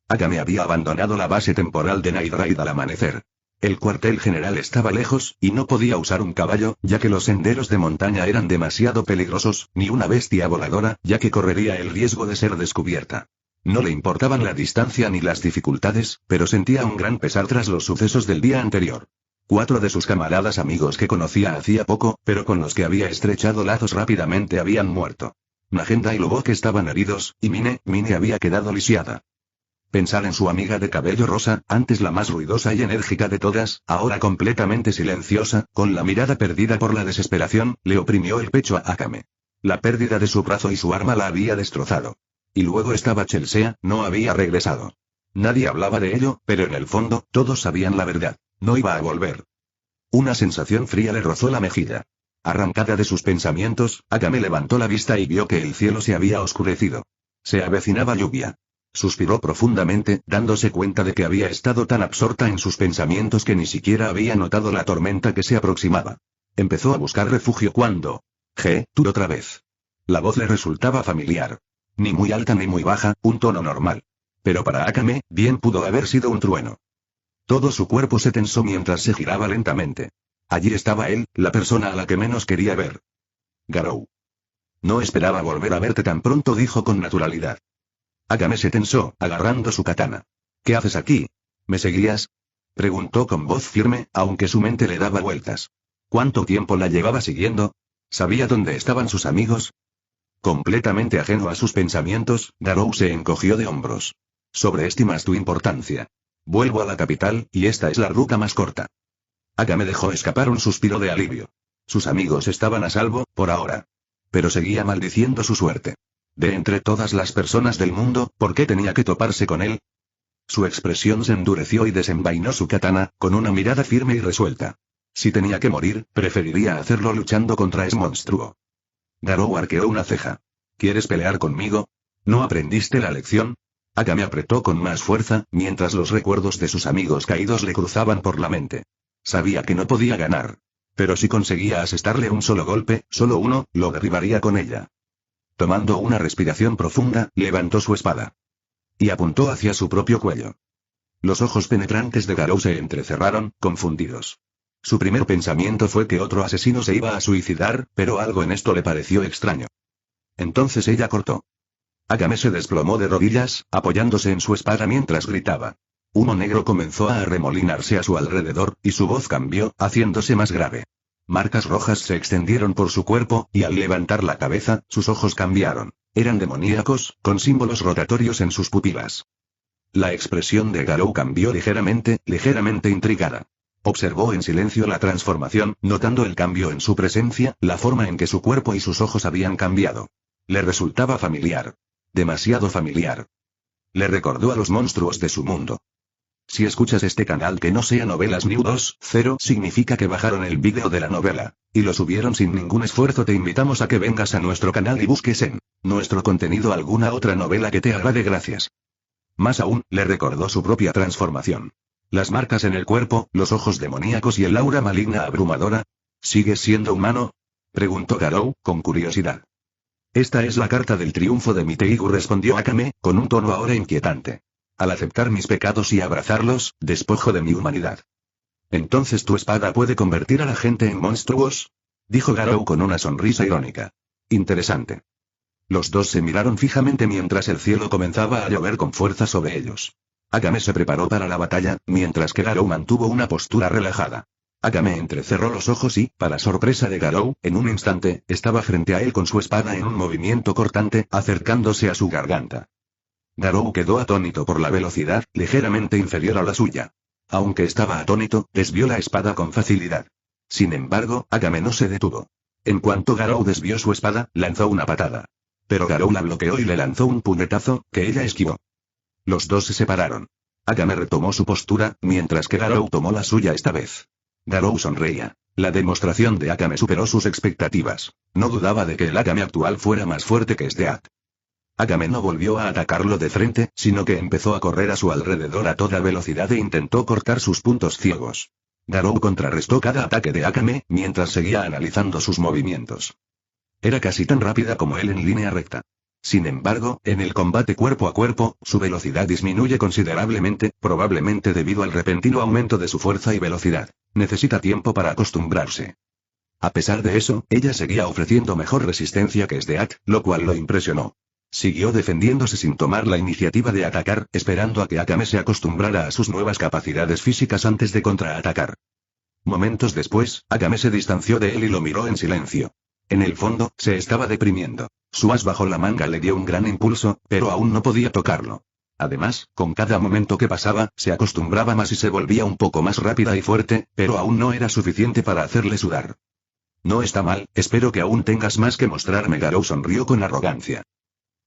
Akame había abandonado la base temporal de Night Raid al amanecer. El cuartel general estaba lejos, y no podía usar un caballo, ya que los senderos de montaña eran demasiado peligrosos, ni una bestia voladora, ya que correría el riesgo de ser descubierta. No le importaban la distancia ni las dificultades, pero sentía un gran pesar tras los sucesos del día anterior. 4 de sus camaradas amigos que conocía hacía poco, pero con los que había estrechado lazos rápidamente habían muerto. Magenta y Lubok estaban heridos, y Mine había quedado lisiada. Pensar en su amiga de cabello rosa, antes la más ruidosa y enérgica de todas, ahora completamente silenciosa, con la mirada perdida por la desesperación, le oprimió el pecho a Akame. La pérdida de su brazo y su arma la había destrozado. Y luego estaba Chelsea, no había regresado. Nadie hablaba de ello, pero en el fondo, todos sabían la verdad. No iba a volver. Una sensación fría le rozó la mejilla. Arrancada de sus pensamientos, Akame levantó la vista y vio que el cielo se había oscurecido. Se avecinaba lluvia. Suspiró profundamente, dándose cuenta de que había estado tan absorta en sus pensamientos que ni siquiera había notado la tormenta que se aproximaba. Empezó a buscar refugio cuando... tú otra vez. La voz le resultaba familiar. Ni muy alta ni muy baja, un tono normal. Pero para Akame, bien pudo haber sido un trueno. Todo su cuerpo se tensó mientras se giraba lentamente. Allí estaba él, la persona a la que menos quería ver. Garou. No esperaba volver a verte tan pronto, dijo con naturalidad. Akame se tensó, agarrando su katana. ¿Qué haces aquí? ¿Me seguías? Preguntó con voz firme, aunque su mente le daba vueltas. ¿Cuánto tiempo la llevaba siguiendo? ¿Sabía dónde estaban sus amigos? Completamente ajeno a sus pensamientos, Garou se encogió de hombros. Sobreestimas tu importancia. Vuelvo a la capital, y esta es la ruta más corta. Akame dejó escapar un suspiro de alivio. Sus amigos estaban a salvo, por ahora. Pero seguía maldiciendo su suerte. De entre todas las personas del mundo, ¿por qué tenía que toparse con él? Su expresión se endureció y desenvainó su katana, con una mirada firme y resuelta. Si tenía que morir, preferiría hacerlo luchando contra ese monstruo. Garou arqueó una ceja. ¿Quieres pelear conmigo? ¿No aprendiste la lección? Akame apretó con más fuerza, mientras los recuerdos de sus amigos caídos le cruzaban por la mente. Sabía que no podía ganar. Pero si conseguía asestarle un solo golpe, solo uno, lo derribaría con ella. Tomando una respiración profunda, levantó su espada. Y apuntó hacia su propio cuello. Los ojos penetrantes de Garou se entrecerraron, confundidos. Su primer pensamiento fue que otro asesino se iba a suicidar, pero algo en esto le pareció extraño. Entonces ella cortó. Akame se desplomó de rodillas, apoyándose en su espada mientras gritaba. Humo negro comenzó a arremolinarse a su alrededor, y su voz cambió, haciéndose más grave. Marcas rojas se extendieron por su cuerpo, y al levantar la cabeza, sus ojos cambiaron. Eran demoníacos, con símbolos rotatorios en sus pupilas. La expresión de Garou cambió ligeramente intrigada. Observó en silencio la transformación, notando el cambio en su presencia, la forma en que su cuerpo y sus ojos habían cambiado. Le resultaba familiar. Demasiado familiar. Le recordó a los monstruos de su mundo. Si escuchas este canal que no sea Novelas New 2.0, significa que bajaron el vídeo de la novela, y lo subieron sin ningún esfuerzo. Te invitamos a que vengas a nuestro canal y busques en nuestro contenido alguna otra novela que te agrade. Gracias. Más aún, le recordó su propia transformación. Las marcas en el cuerpo, los ojos demoníacos y el aura maligna abrumadora. ¿Sigues siendo humano? Preguntó Garou, con curiosidad. Esta es la carta del triunfo de Miteigu, respondió Akame, con un tono ahora inquietante. Al aceptar mis pecados y abrazarlos, despojo de mi humanidad. ¿Entonces tu espada puede convertir a la gente en monstruos? Dijo Garou con una sonrisa irónica. Interesante. Los dos se miraron fijamente mientras el cielo comenzaba a llover con fuerza sobre ellos. Akame se preparó para la batalla, mientras que Garou mantuvo una postura relajada. Akame entrecerró los ojos y, para sorpresa de Garou, en un instante, estaba frente a él con su espada en un movimiento cortante, acercándose a su garganta. Garou quedó atónito por la velocidad, ligeramente inferior a la suya. Aunque estaba atónito, desvió la espada con facilidad. Sin embargo, Akame no se detuvo. En cuanto Garou desvió su espada, lanzó una patada. Pero Garou la bloqueó y le lanzó un puñetazo, que ella esquivó. Los dos se separaron. Akame retomó su postura, mientras que Garou tomó la suya esta vez. Garou sonreía. La demostración de Akame superó sus expectativas. No dudaba de que el Akame actual fuera más fuerte que este At. Akame no volvió a atacarlo de frente, sino que empezó a correr a su alrededor a toda velocidad e intentó cortar sus puntos ciegos. Garou contrarrestó cada ataque de Akame, mientras seguía analizando sus movimientos. Era casi tan rápida como él en línea recta. Sin embargo, en el combate cuerpo a cuerpo, su velocidad disminuye considerablemente, probablemente debido al repentino aumento de su fuerza y velocidad. Necesita tiempo para acostumbrarse. A pesar de eso, ella seguía ofreciendo mejor resistencia que Sdeat, lo cual lo impresionó. Siguió defendiéndose sin tomar la iniciativa de atacar, esperando a que Akame se acostumbrara a sus nuevas capacidades físicas antes de contraatacar. Momentos después, Akame se distanció de él y lo miró en silencio. En el fondo, se estaba deprimiendo. Su as bajo la manga le dio un gran impulso, pero aún no podía tocarlo. Además, con cada momento que pasaba, se acostumbraba más y se volvía un poco más rápida y fuerte, pero aún no era suficiente para hacerle sudar. No está mal, espero que aún tengas más que mostrarme. Garou sonrió con arrogancia.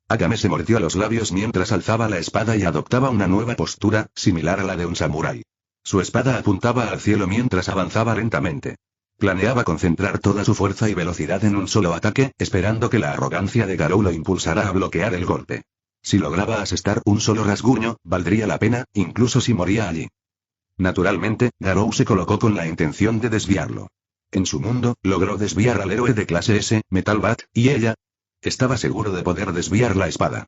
Akame se mordió los labios mientras alzaba la espada y adoptaba una nueva postura, similar a la de un samurái. Su espada apuntaba al cielo mientras avanzaba lentamente. Planeaba concentrar toda su fuerza y velocidad en un solo ataque, esperando que la arrogancia de Garou lo impulsara a bloquear el golpe. Si lograba asestar un solo rasguño, valdría la pena, incluso si moría allí. Naturalmente, Garou se colocó con la intención de desviarlo. En su mundo, logró desviar al héroe de clase S, Metal Bat, y ella estaba seguro de poder desviar la espada.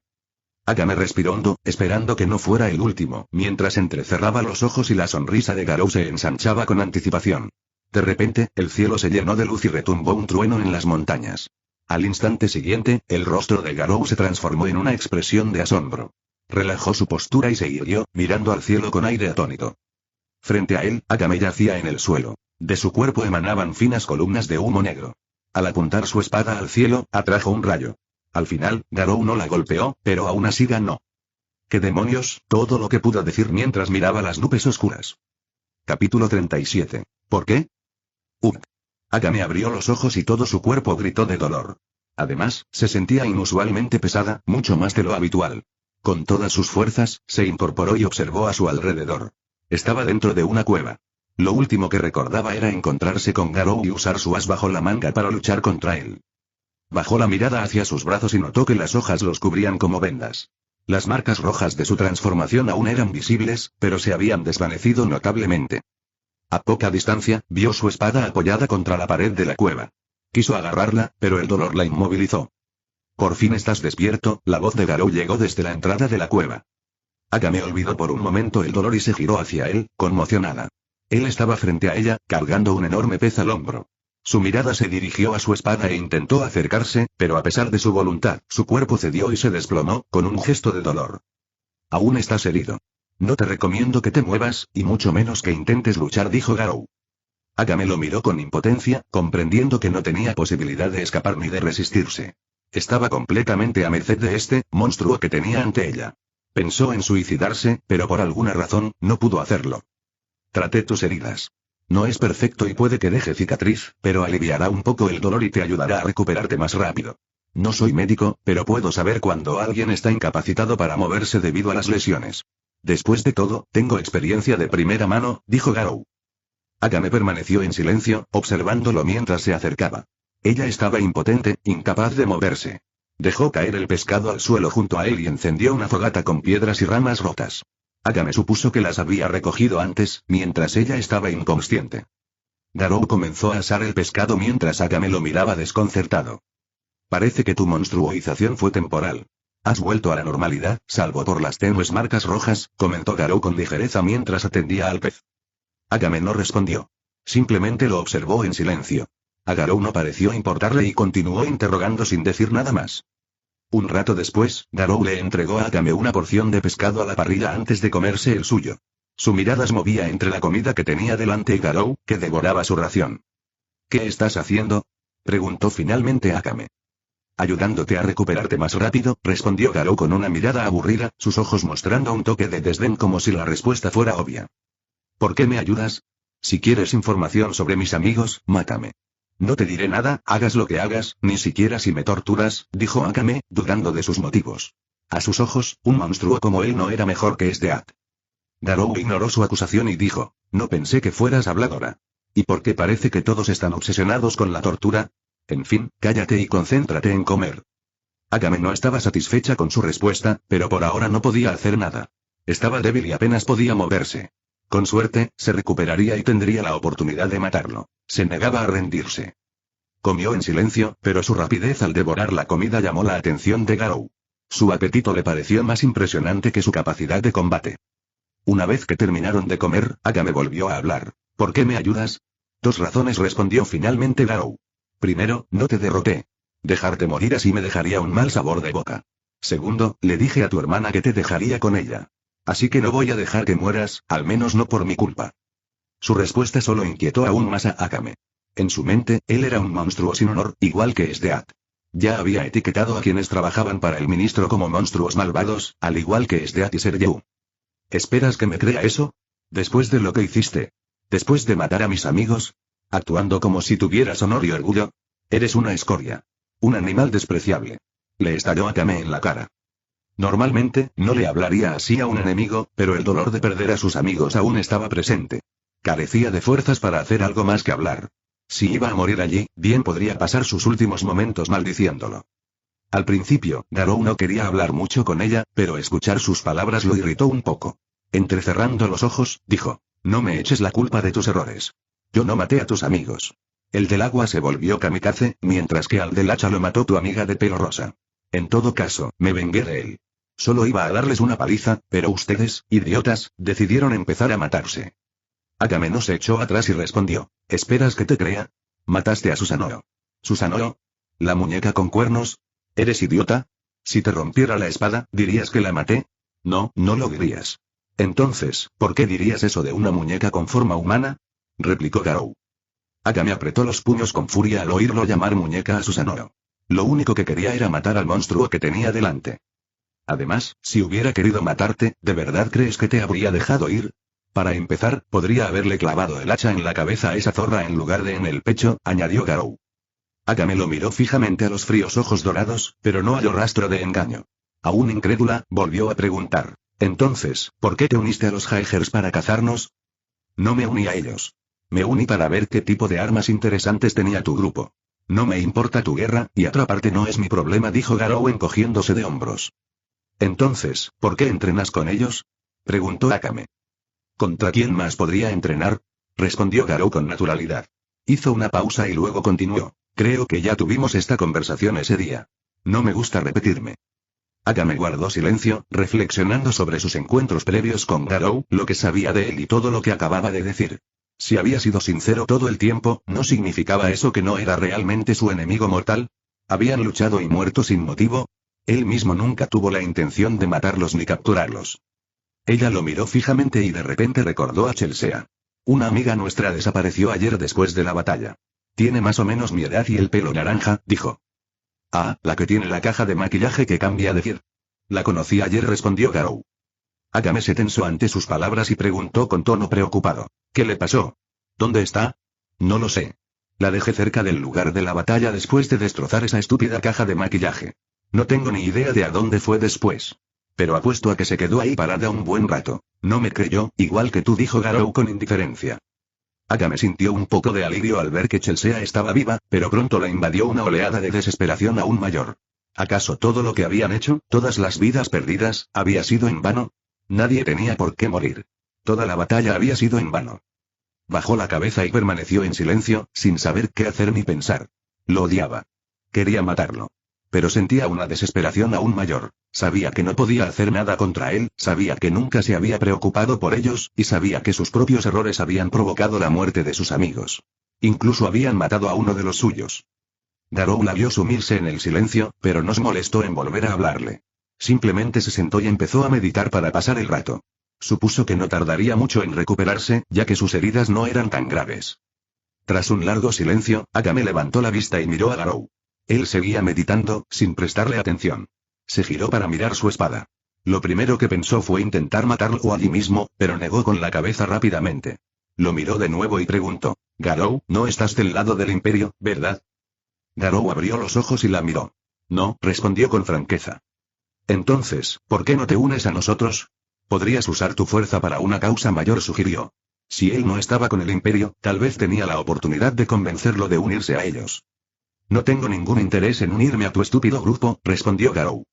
Akame respiró hondo, esperando que no fuera el último, mientras entrecerraba los ojos y la sonrisa de Garou se ensanchaba con anticipación. De repente, el cielo se llenó de luz y retumbó un trueno en las montañas. Al instante siguiente, el rostro de Garou se transformó en una expresión de asombro. Relajó su postura y se irguió, mirando al cielo con aire atónito. Frente a él, Akame yacía en el suelo. De su cuerpo emanaban finas columnas de humo negro. Al apuntar su espada al cielo, atrajo un rayo. Al final, Garou no la golpeó, pero aún así ganó. ¡Qué demonios! Todo lo que pudo decir mientras miraba las nubes oscuras. Capítulo 37. ¿Por qué? Akame abrió los ojos y todo su cuerpo gritó de dolor. Además, se sentía inusualmente pesada, mucho más de lo habitual. Con todas sus fuerzas, se incorporó y observó a su alrededor. Estaba dentro de una cueva. Lo último que recordaba era encontrarse con Garou y usar su as bajo la manga para luchar contra él. Bajó la mirada hacia sus brazos y notó que las hojas los cubrían como vendas. Las marcas rojas de su transformación aún eran visibles, pero se habían desvanecido notablemente. A poca distancia, vio su espada apoyada contra la pared de la cueva. Quiso agarrarla, pero el dolor la inmovilizó. Por fin estás despierto, la voz de Garou llegó desde la entrada de la cueva. Akame olvidó por un momento el dolor y se giró hacia él, conmocionada. Él estaba frente a ella, cargando un enorme pez al hombro. Su mirada se dirigió a su espada e intentó acercarse, pero a pesar de su voluntad, su cuerpo cedió y se desplomó, con un gesto de dolor. Aún estás herido. No te recomiendo que te muevas, y mucho menos que intentes luchar, dijo Garou. Akame lo miró con impotencia, comprendiendo que no tenía posibilidad de escapar ni de resistirse. Estaba completamente a merced de este monstruo que tenía ante ella. Pensó en suicidarse, pero por alguna razón, no pudo hacerlo. Traté tus heridas. No es perfecto y puede que deje cicatriz, pero aliviará un poco el dolor y te ayudará a recuperarte más rápido. No soy médico, pero puedo saber cuando alguien está incapacitado para moverse debido a las lesiones. Después de todo, tengo experiencia de primera mano, dijo Garou. Akame permaneció en silencio, observándolo mientras se acercaba. Ella estaba impotente, incapaz de moverse. Dejó caer el pescado al suelo junto a él y encendió una fogata con piedras y ramas rotas. Akame supuso que las había recogido antes, mientras ella estaba inconsciente. Garou comenzó a asar el pescado mientras Akame lo miraba desconcertado. Parece que tu monstruoización fue temporal. Has vuelto a la normalidad, salvo por las tenues marcas rojas, comentó Garou con ligereza mientras atendía al pez. Akame no respondió. Simplemente lo observó en silencio. A Garou no pareció importarle y continuó interrogando sin decir nada más. Un rato después, Garou le entregó a Akame una porción de pescado a la parrilla antes de comerse el suyo. Su mirada se movía entre la comida que tenía delante y Garou, que devoraba su ración. ¿Qué estás haciendo?, preguntó finalmente Akame. Ayudándote a recuperarte más rápido, respondió Garou con una mirada aburrida, sus ojos mostrando un toque de desdén como si la respuesta fuera obvia. ¿Por qué me ayudas? Si quieres información sobre mis amigos, mátame. No te diré nada, hagas lo que hagas, ni siquiera si me torturas, dijo Akame, dudando de sus motivos. A sus ojos, un monstruo como él no era mejor que Sdeat. Garou ignoró su acusación y dijo, no pensé que fueras habladora. ¿Y por qué parece que todos están obsesionados con la tortura? En fin, cállate y concéntrate en comer. Akame no estaba satisfecha con su respuesta, pero por ahora no podía hacer nada. Estaba débil y apenas podía moverse. Con suerte, se recuperaría y tendría la oportunidad de matarlo. Se negaba a rendirse. Comió en silencio, pero su rapidez al devorar la comida llamó la atención de Garou. Su apetito le pareció más impresionante que su capacidad de combate. Una vez que terminaron de comer, Akame volvió a hablar. ¿Por qué me ayudas? 2 razones, respondió finalmente Garou. Primero, no te derroté. Dejarte morir así me dejaría un mal sabor de boca. Segundo, le dije a tu hermana que te dejaría con ella. Así que no voy a dejar que mueras, al menos no por mi culpa. Su respuesta solo inquietó aún más a Akame. En su mente, él era un monstruo sin honor, igual que Sdeat. Ya había etiquetado a quienes trabajaban para el ministro como monstruos malvados, al igual que Sdeat y Sergio. ¿Esperas que me crea eso? Después de lo que hiciste. Después de matar a mis amigos. Actuando como si tuvieras honor y orgullo. Eres una escoria. Un animal despreciable. Le estalló Akame en la cara. Normalmente, no le hablaría así a un enemigo, pero el dolor de perder a sus amigos aún estaba presente. Carecía de fuerzas para hacer algo más que hablar. Si iba a morir allí, bien podría pasar sus últimos momentos maldiciéndolo. Al principio, Garou no quería hablar mucho con ella, pero escuchar sus palabras lo irritó un poco. Entrecerrando los ojos, dijo, no me eches la culpa de tus errores. Yo no maté a tus amigos. El del agua se volvió kamikaze, mientras que al del hacha lo mató tu amiga de pelo rosa. En todo caso, me vengué de él. Solo iba a darles una paliza, pero ustedes, idiotas, decidieron empezar a matarse. Akame no se echó atrás y respondió, ¿esperas que te crea? Mataste a Susanoo. ¿Susanoo? ¿La muñeca con cuernos? ¿Eres idiota? Si te rompiera la espada, ¿dirías que la maté? No, no lo dirías. Entonces, ¿por qué dirías eso de una muñeca con forma humana? Replicó Garou. Akame apretó los puños con furia al oírlo llamar muñeca a Susanoo. Lo único que quería era matar al monstruo que tenía delante. Además, si hubiera querido matarte, ¿de verdad crees que te habría dejado ir? Para empezar, podría haberle clavado el hacha en la cabeza a esa zorra en lugar de en el pecho, añadió Garou. Akame lo miró fijamente a los fríos ojos dorados, pero no halló rastro de engaño. Aún incrédula, volvió a preguntar. Entonces, ¿por qué te uniste a los Jaegers para cazarnos? No me uní a ellos. Me uní para ver qué tipo de armas interesantes tenía tu grupo. No me importa tu guerra, y atraparte no es mi problema, dijo Garou encogiéndose de hombros. Entonces, ¿por qué entrenas con ellos? Preguntó Akame. ¿Contra quién más podría entrenar? Respondió Garou con naturalidad. Hizo una pausa y luego continuó. Creo que ya tuvimos esta conversación ese día. No me gusta repetirme. Akame guardó silencio, reflexionando sobre sus encuentros previos con Garou, lo que sabía de él y todo lo que acababa de decir. Si había sido sincero todo el tiempo, ¿no significaba eso que no era realmente su enemigo mortal? ¿Habían luchado y muerto sin motivo? Él mismo nunca tuvo la intención de matarlos ni capturarlos. Ella lo miró fijamente y de repente recordó a Chelsea. Una amiga nuestra desapareció ayer después de la batalla. Tiene más o menos mi edad y el pelo naranja, dijo. Ah, la que tiene la caja de maquillaje que cambia de Kir. La conocí ayer, respondió Garou. Akame se tensó ante sus palabras y preguntó con tono preocupado. ¿Qué le pasó? ¿Dónde está? No lo sé. La dejé cerca del lugar de la batalla después de destrozar esa estúpida caja de maquillaje. No tengo ni idea de a dónde fue después. Pero apuesto a que se quedó ahí parada un buen rato. No me creyó, igual que tú, dijo Garou con indiferencia. Akame sintió un poco de alivio al ver que Chelsea estaba viva, pero pronto la invadió una oleada de desesperación aún mayor. ¿Acaso todo lo que habían hecho, todas las vidas perdidas, había sido en vano? Nadie tenía por qué morir. Toda la batalla había sido en vano. Bajó la cabeza y permaneció en silencio, sin saber qué hacer ni pensar. Lo odiaba. Quería matarlo. Pero sentía una desesperación aún mayor. Sabía que no podía hacer nada contra él, sabía que nunca se había preocupado por ellos, y sabía que sus propios errores habían provocado la muerte de sus amigos. Incluso habían matado a uno de los suyos. Garou la vio sumirse en el silencio, pero no se molestó en volver a hablarle. Simplemente se sentó y empezó a meditar para pasar el rato. Supuso que no tardaría mucho en recuperarse, ya que sus heridas no eran tan graves. Tras un largo silencio, Akame levantó la vista y miró a Garou. Él seguía meditando, sin prestarle atención. Se giró para mirar su espada. Lo primero que pensó fue intentar matarlo allí mismo, pero negó con la cabeza rápidamente. Lo miró de nuevo y preguntó. Garou, no estás del lado del Imperio, ¿verdad? Garou abrió los ojos y la miró. No, respondió con franqueza. Entonces, ¿por qué no te unes a nosotros? Podrías usar tu fuerza para una causa mayor, sugirió. Si él no estaba con el Imperio, tal vez tenía la oportunidad de convencerlo de unirse a ellos. No tengo ningún interés en unirme a tu estúpido grupo, respondió Garou.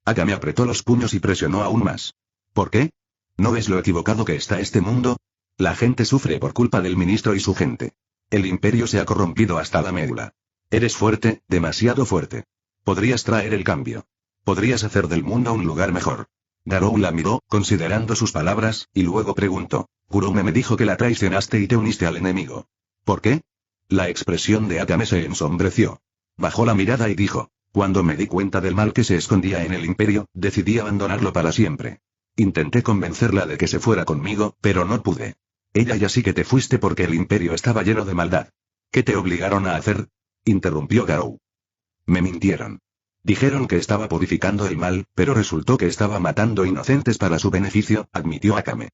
Akame apretó los puños y presionó aún más. ¿Por qué? ¿No ves lo equivocado que está este mundo? La gente sufre por culpa del ministro y su gente. El imperio se ha corrompido hasta la médula. Eres fuerte, demasiado fuerte. Podrías traer el cambio. Podrías hacer del mundo un lugar mejor. Garou la miró, considerando sus palabras, y luego preguntó. Kurume me dijo que la traicionaste y te uniste al enemigo. ¿Por qué? La expresión de Akame se ensombreció. Bajó la mirada y dijo. Cuando me di cuenta del mal que se escondía en el imperio, decidí abandonarlo para siempre. Intenté convencerla de que se fuera conmigo, pero no pude. Ella ya sí que te fuiste porque el imperio estaba lleno de maldad. ¿Qué te obligaron a hacer? Interrumpió Garou. Me mintieron. Dijeron que estaba purificando el mal, pero resultó que estaba matando inocentes para su beneficio, admitió Akame.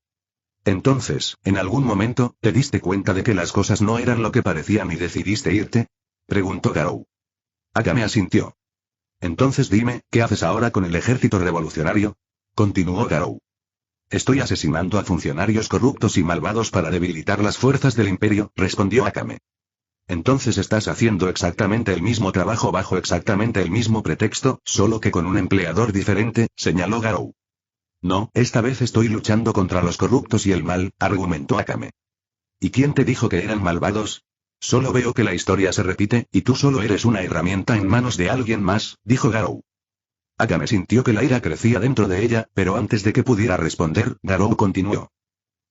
Entonces, ¿en algún momento, te diste cuenta de que las cosas no eran lo que parecían y decidiste irte? Preguntó Garou. Akame asintió. Entonces dime, ¿qué haces ahora con el ejército revolucionario? Continuó Garou. Estoy asesinando a funcionarios corruptos y malvados para debilitar las fuerzas del imperio, respondió Akame. Entonces estás haciendo exactamente el mismo trabajo bajo exactamente el mismo pretexto, solo que con un empleador diferente, señaló Garou. No, esta vez estoy luchando contra los corruptos y el mal, argumentó Akame. ¿Y quién te dijo que eran malvados? Solo veo que la historia se repite, y tú solo eres una herramienta en manos de alguien más, dijo Garou. Akame sintió que la ira crecía dentro de ella, pero antes de que pudiera responder, Garou continuó.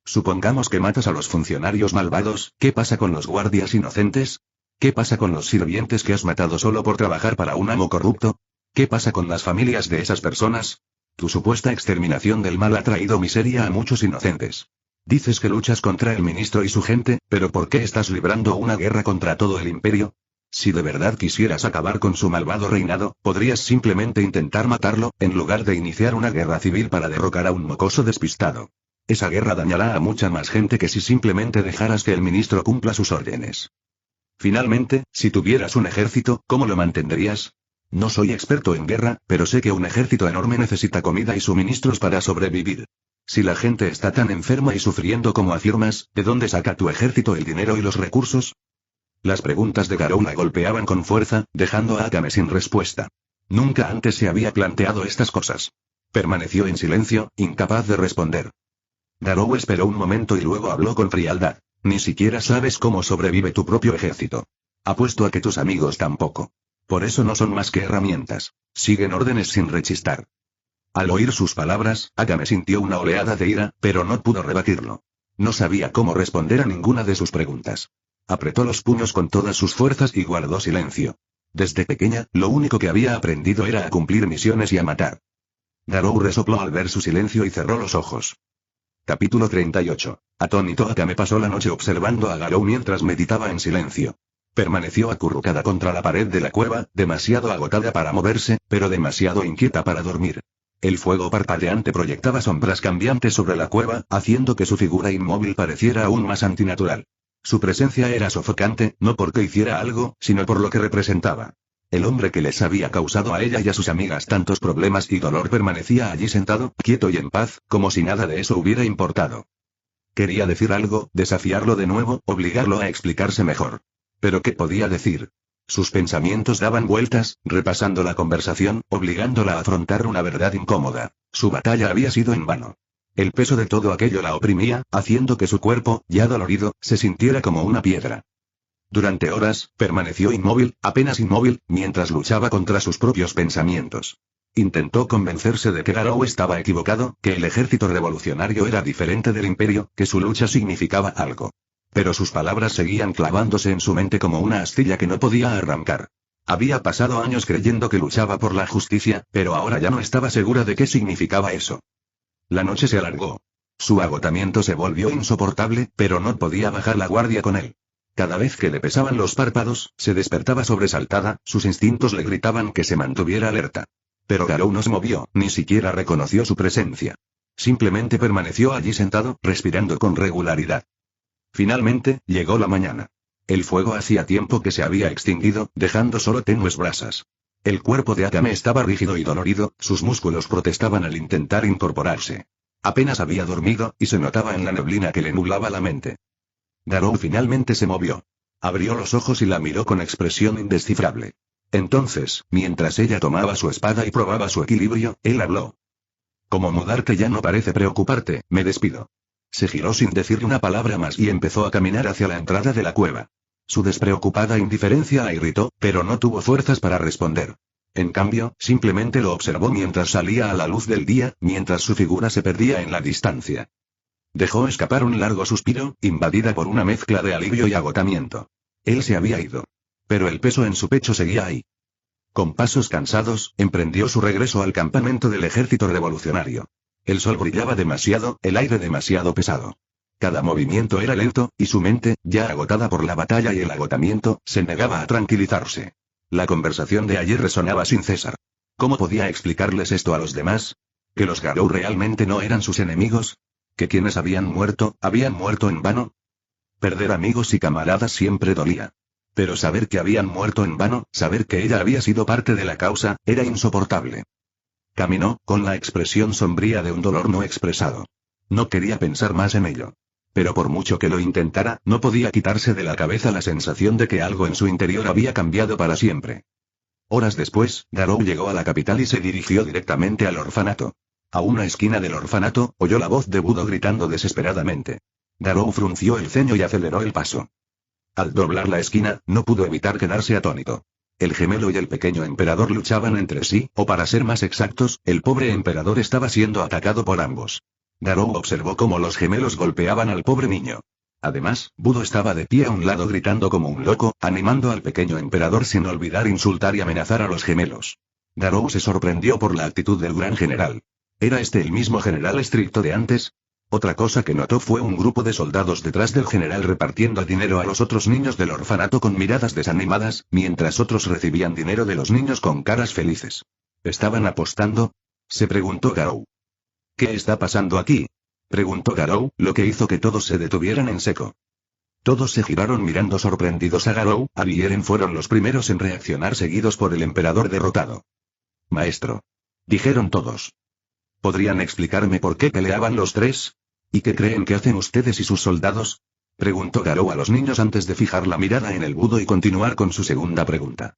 Supongamos que matas a los funcionarios malvados, ¿qué pasa con los guardias inocentes? ¿Qué pasa con los sirvientes que has matado solo por trabajar para un amo corrupto? ¿Qué pasa con las familias de esas personas? Tu supuesta exterminación del mal ha traído miseria a muchos inocentes. Dices que luchas contra el ministro y su gente, pero ¿por qué estás librando una guerra contra todo el imperio? Si de verdad quisieras acabar con su malvado reinado, podrías simplemente intentar matarlo, en lugar de iniciar una guerra civil para derrocar a un mocoso despistado. Esa guerra dañará a mucha más gente que si simplemente dejaras que el ministro cumpla sus órdenes. Finalmente, si tuvieras un ejército, ¿cómo lo mantendrías? No soy experto en guerra, pero sé que un ejército enorme necesita comida y suministros para sobrevivir. Si la gente está tan enferma y sufriendo como afirmas, ¿de dónde saca tu ejército el dinero y los recursos? Las preguntas de Garou la golpeaban con fuerza, dejando a Akame sin respuesta. Nunca antes se había planteado estas cosas. Permaneció en silencio, incapaz de responder. Garou esperó un momento y luego habló con frialdad. Ni siquiera sabes cómo sobrevive tu propio ejército. Apuesto a que tus amigos tampoco. Por eso no son más que herramientas. Siguen órdenes sin rechistar. Al oír sus palabras, Akame sintió una oleada de ira, pero no pudo rebatirlo. No sabía cómo responder a ninguna de sus preguntas. Apretó los puños con todas sus fuerzas y guardó silencio. Desde pequeña, lo único que había aprendido era a cumplir misiones y a matar. Garou resopló al ver su silencio y cerró los ojos. Capítulo 38. Atónito Akame pasó la noche observando a Garou mientras meditaba en silencio. Permaneció acurrucada contra la pared de la cueva, demasiado agotada para moverse, pero demasiado inquieta para dormir. El fuego parpadeante proyectaba sombras cambiantes sobre la cueva, haciendo que su figura inmóvil pareciera aún más antinatural. Su presencia era sofocante, no porque hiciera algo, sino por lo que representaba. El hombre que les había causado a ella y a sus amigas tantos problemas y dolor permanecía allí sentado, quieto y en paz, como si nada de eso hubiera importado. Quería decir algo, desafiarlo de nuevo, obligarlo a explicarse mejor. ¿Pero qué podía decir? Sus pensamientos daban vueltas, repasando la conversación, obligándola a afrontar una verdad incómoda. Su batalla había sido en vano. El peso de todo aquello la oprimía, haciendo que su cuerpo, ya dolorido, se sintiera como una piedra. Durante horas, permaneció inmóvil, apenas inmóvil, mientras luchaba contra sus propios pensamientos. Intentó convencerse de que Garou estaba equivocado, que el ejército revolucionario era diferente del imperio, que su lucha significaba algo. Pero sus palabras seguían clavándose en su mente como una astilla que no podía arrancar. Había pasado años creyendo que luchaba por la justicia, pero ahora ya no estaba segura de qué significaba eso. La noche se alargó. Su agotamiento se volvió insoportable, pero no podía bajar la guardia con él. Cada vez que le pesaban los párpados, se despertaba sobresaltada, sus instintos le gritaban que se mantuviera alerta. Pero Garou no se movió, ni siquiera reconoció su presencia. Simplemente permaneció allí sentado, respirando con regularidad. Finalmente, llegó la mañana. El fuego hacía tiempo que se había extinguido, dejando solo tenues brasas. El cuerpo de Akame estaba rígido y dolorido, sus músculos protestaban al intentar incorporarse. Apenas había dormido, y se notaba en la neblina que le nublaba la mente. Garou finalmente se movió. Abrió los ojos y la miró con expresión indescifrable. Entonces, mientras ella tomaba su espada y probaba su equilibrio, él habló. Como mudarte ya no parece preocuparte, me despido. Se giró sin decir una palabra más y empezó a caminar hacia la entrada de la cueva. Su despreocupada indiferencia la irritó, pero no tuvo fuerzas para responder. En cambio, simplemente lo observó mientras salía a la luz del día, mientras su figura se perdía en la distancia. Dejó escapar un largo suspiro, invadida por una mezcla de alivio y agotamiento. Él se había ido. Pero el peso en su pecho seguía ahí. Con pasos cansados, emprendió su regreso al campamento del ejército revolucionario. El sol brillaba demasiado, el aire demasiado pesado. Cada movimiento era lento, y su mente, ya agotada por la batalla y el agotamiento, se negaba a tranquilizarse. La conversación de ayer resonaba sin cesar. ¿Cómo podía explicarles esto a los demás? ¿Que los Garou realmente no eran sus enemigos? ¿Que quienes habían muerto en vano? Perder amigos y camaradas siempre dolía. Pero saber que habían muerto en vano, saber que ella había sido parte de la causa, era insoportable. Caminó, con la expresión sombría de un dolor no expresado. No quería pensar más en ello. Pero por mucho que lo intentara, no podía quitarse de la cabeza la sensación de que algo en su interior había cambiado para siempre. Horas después, Garou llegó a la capital y se dirigió directamente al orfanato. A una esquina del orfanato, oyó la voz de Budo gritando desesperadamente. Garou frunció el ceño y aceleró el paso. Al doblar la esquina, no pudo evitar quedarse atónito. El gemelo y el pequeño emperador luchaban entre sí, o para ser más exactos, el pobre emperador estaba siendo atacado por ambos. Garou observó cómo los gemelos golpeaban al pobre niño. Además, Budo estaba de pie a un lado gritando como un loco, animando al pequeño emperador sin olvidar insultar y amenazar a los gemelos. Garou se sorprendió por la actitud del gran general. ¿Era este el mismo general estricto de antes? Otra cosa que notó fue un grupo de soldados detrás del general repartiendo dinero a los otros niños del orfanato con miradas desanimadas, mientras otros recibían dinero de los niños con caras felices. ¿Estaban apostando? Se preguntó Garou. ¿Qué está pasando aquí? Preguntó Garou, lo que hizo que todos se detuvieran en seco. Todos se giraron mirando sorprendidos a Garou. Abby y Eren fueron los primeros en reaccionar, seguidos por el emperador derrotado. Maestro. Dijeron todos. ¿Podrían explicarme por qué peleaban los tres? ¿Y qué creen que hacen ustedes y sus soldados? Preguntó Garou a los niños antes de fijar la mirada en el Budo y continuar con su segunda pregunta.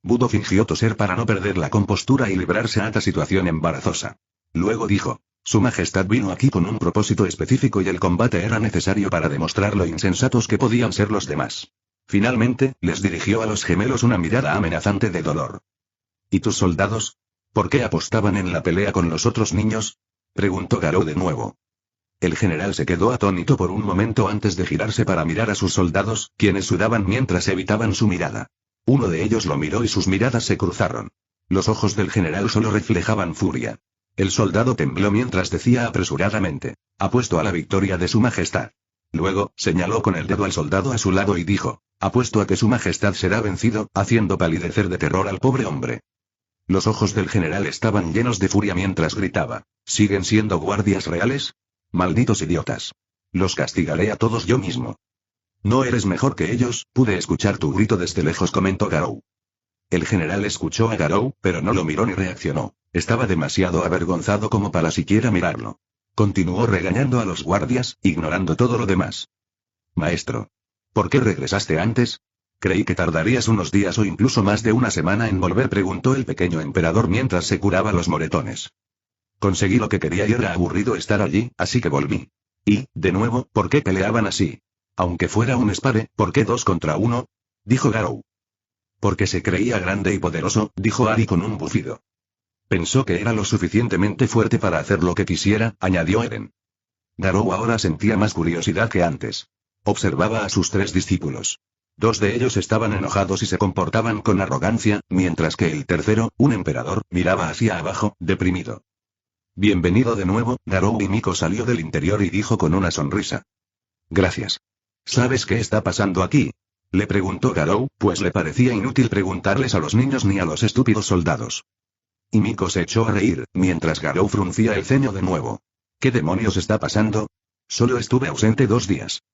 Budo fingió toser para no perder la compostura y librarse a esta situación embarazosa. Luego dijo, Su Majestad vino aquí con un propósito específico y el combate era necesario para demostrar lo insensatos que podían ser los demás. Finalmente, les dirigió a los gemelos una mirada amenazante de dolor. ¿Y tus soldados? ¿Por qué apostaban en la pelea con los otros niños? Preguntó Garou de nuevo. El general se quedó atónito por un momento antes de girarse para mirar a sus soldados, quienes sudaban mientras evitaban su mirada. Uno de ellos lo miró y sus miradas se cruzaron. Los ojos del general solo reflejaban furia. El soldado tembló mientras decía apresuradamente, apuesto a la victoria de Su Majestad. Luego, señaló con el dedo al soldado a su lado y dijo, apuesto a que Su Majestad será vencido, haciendo palidecer de terror al pobre hombre. Los ojos del general estaban llenos de furia mientras gritaba, ¿siguen siendo guardias reales? Malditos idiotas. Los castigaré a todos yo mismo. No eres mejor que ellos, pude escuchar tu grito desde lejos, comentó Garou. El general escuchó a Garou, pero no lo miró ni reaccionó. Estaba demasiado avergonzado como para siquiera mirarlo. Continuó regañando a los guardias, ignorando todo lo demás. Maestro. ¿Por qué regresaste antes? Creí que tardarías unos días o incluso más de una semana en volver, preguntó el pequeño emperador mientras se curaba los moretones. Conseguí lo que quería y era aburrido estar allí, así que volví. Y, de nuevo, ¿por qué peleaban así? Aunque fuera un spare, ¿por qué 2 contra 1? Dijo Garou. Porque se creía grande y poderoso, dijo Ari con un bufido. Pensó que era lo suficientemente fuerte para hacer lo que quisiera, añadió Eren. Garou ahora sentía más curiosidad que antes. Observaba a sus 3 discípulos. 2 de ellos estaban enojados y se comportaban con arrogancia, mientras que el tercero, un emperador, miraba hacia abajo, deprimido. Bienvenido de nuevo, Garou. Y Miko salió del interior y dijo con una sonrisa. Gracias. ¿Sabes qué está pasando aquí? Le preguntó Garou, pues le parecía inútil preguntarles a los niños ni a los estúpidos soldados. Y Miko se echó a reír, mientras Garou fruncía el ceño de nuevo. ¿Qué demonios está pasando? Solo estuve ausente 2 días.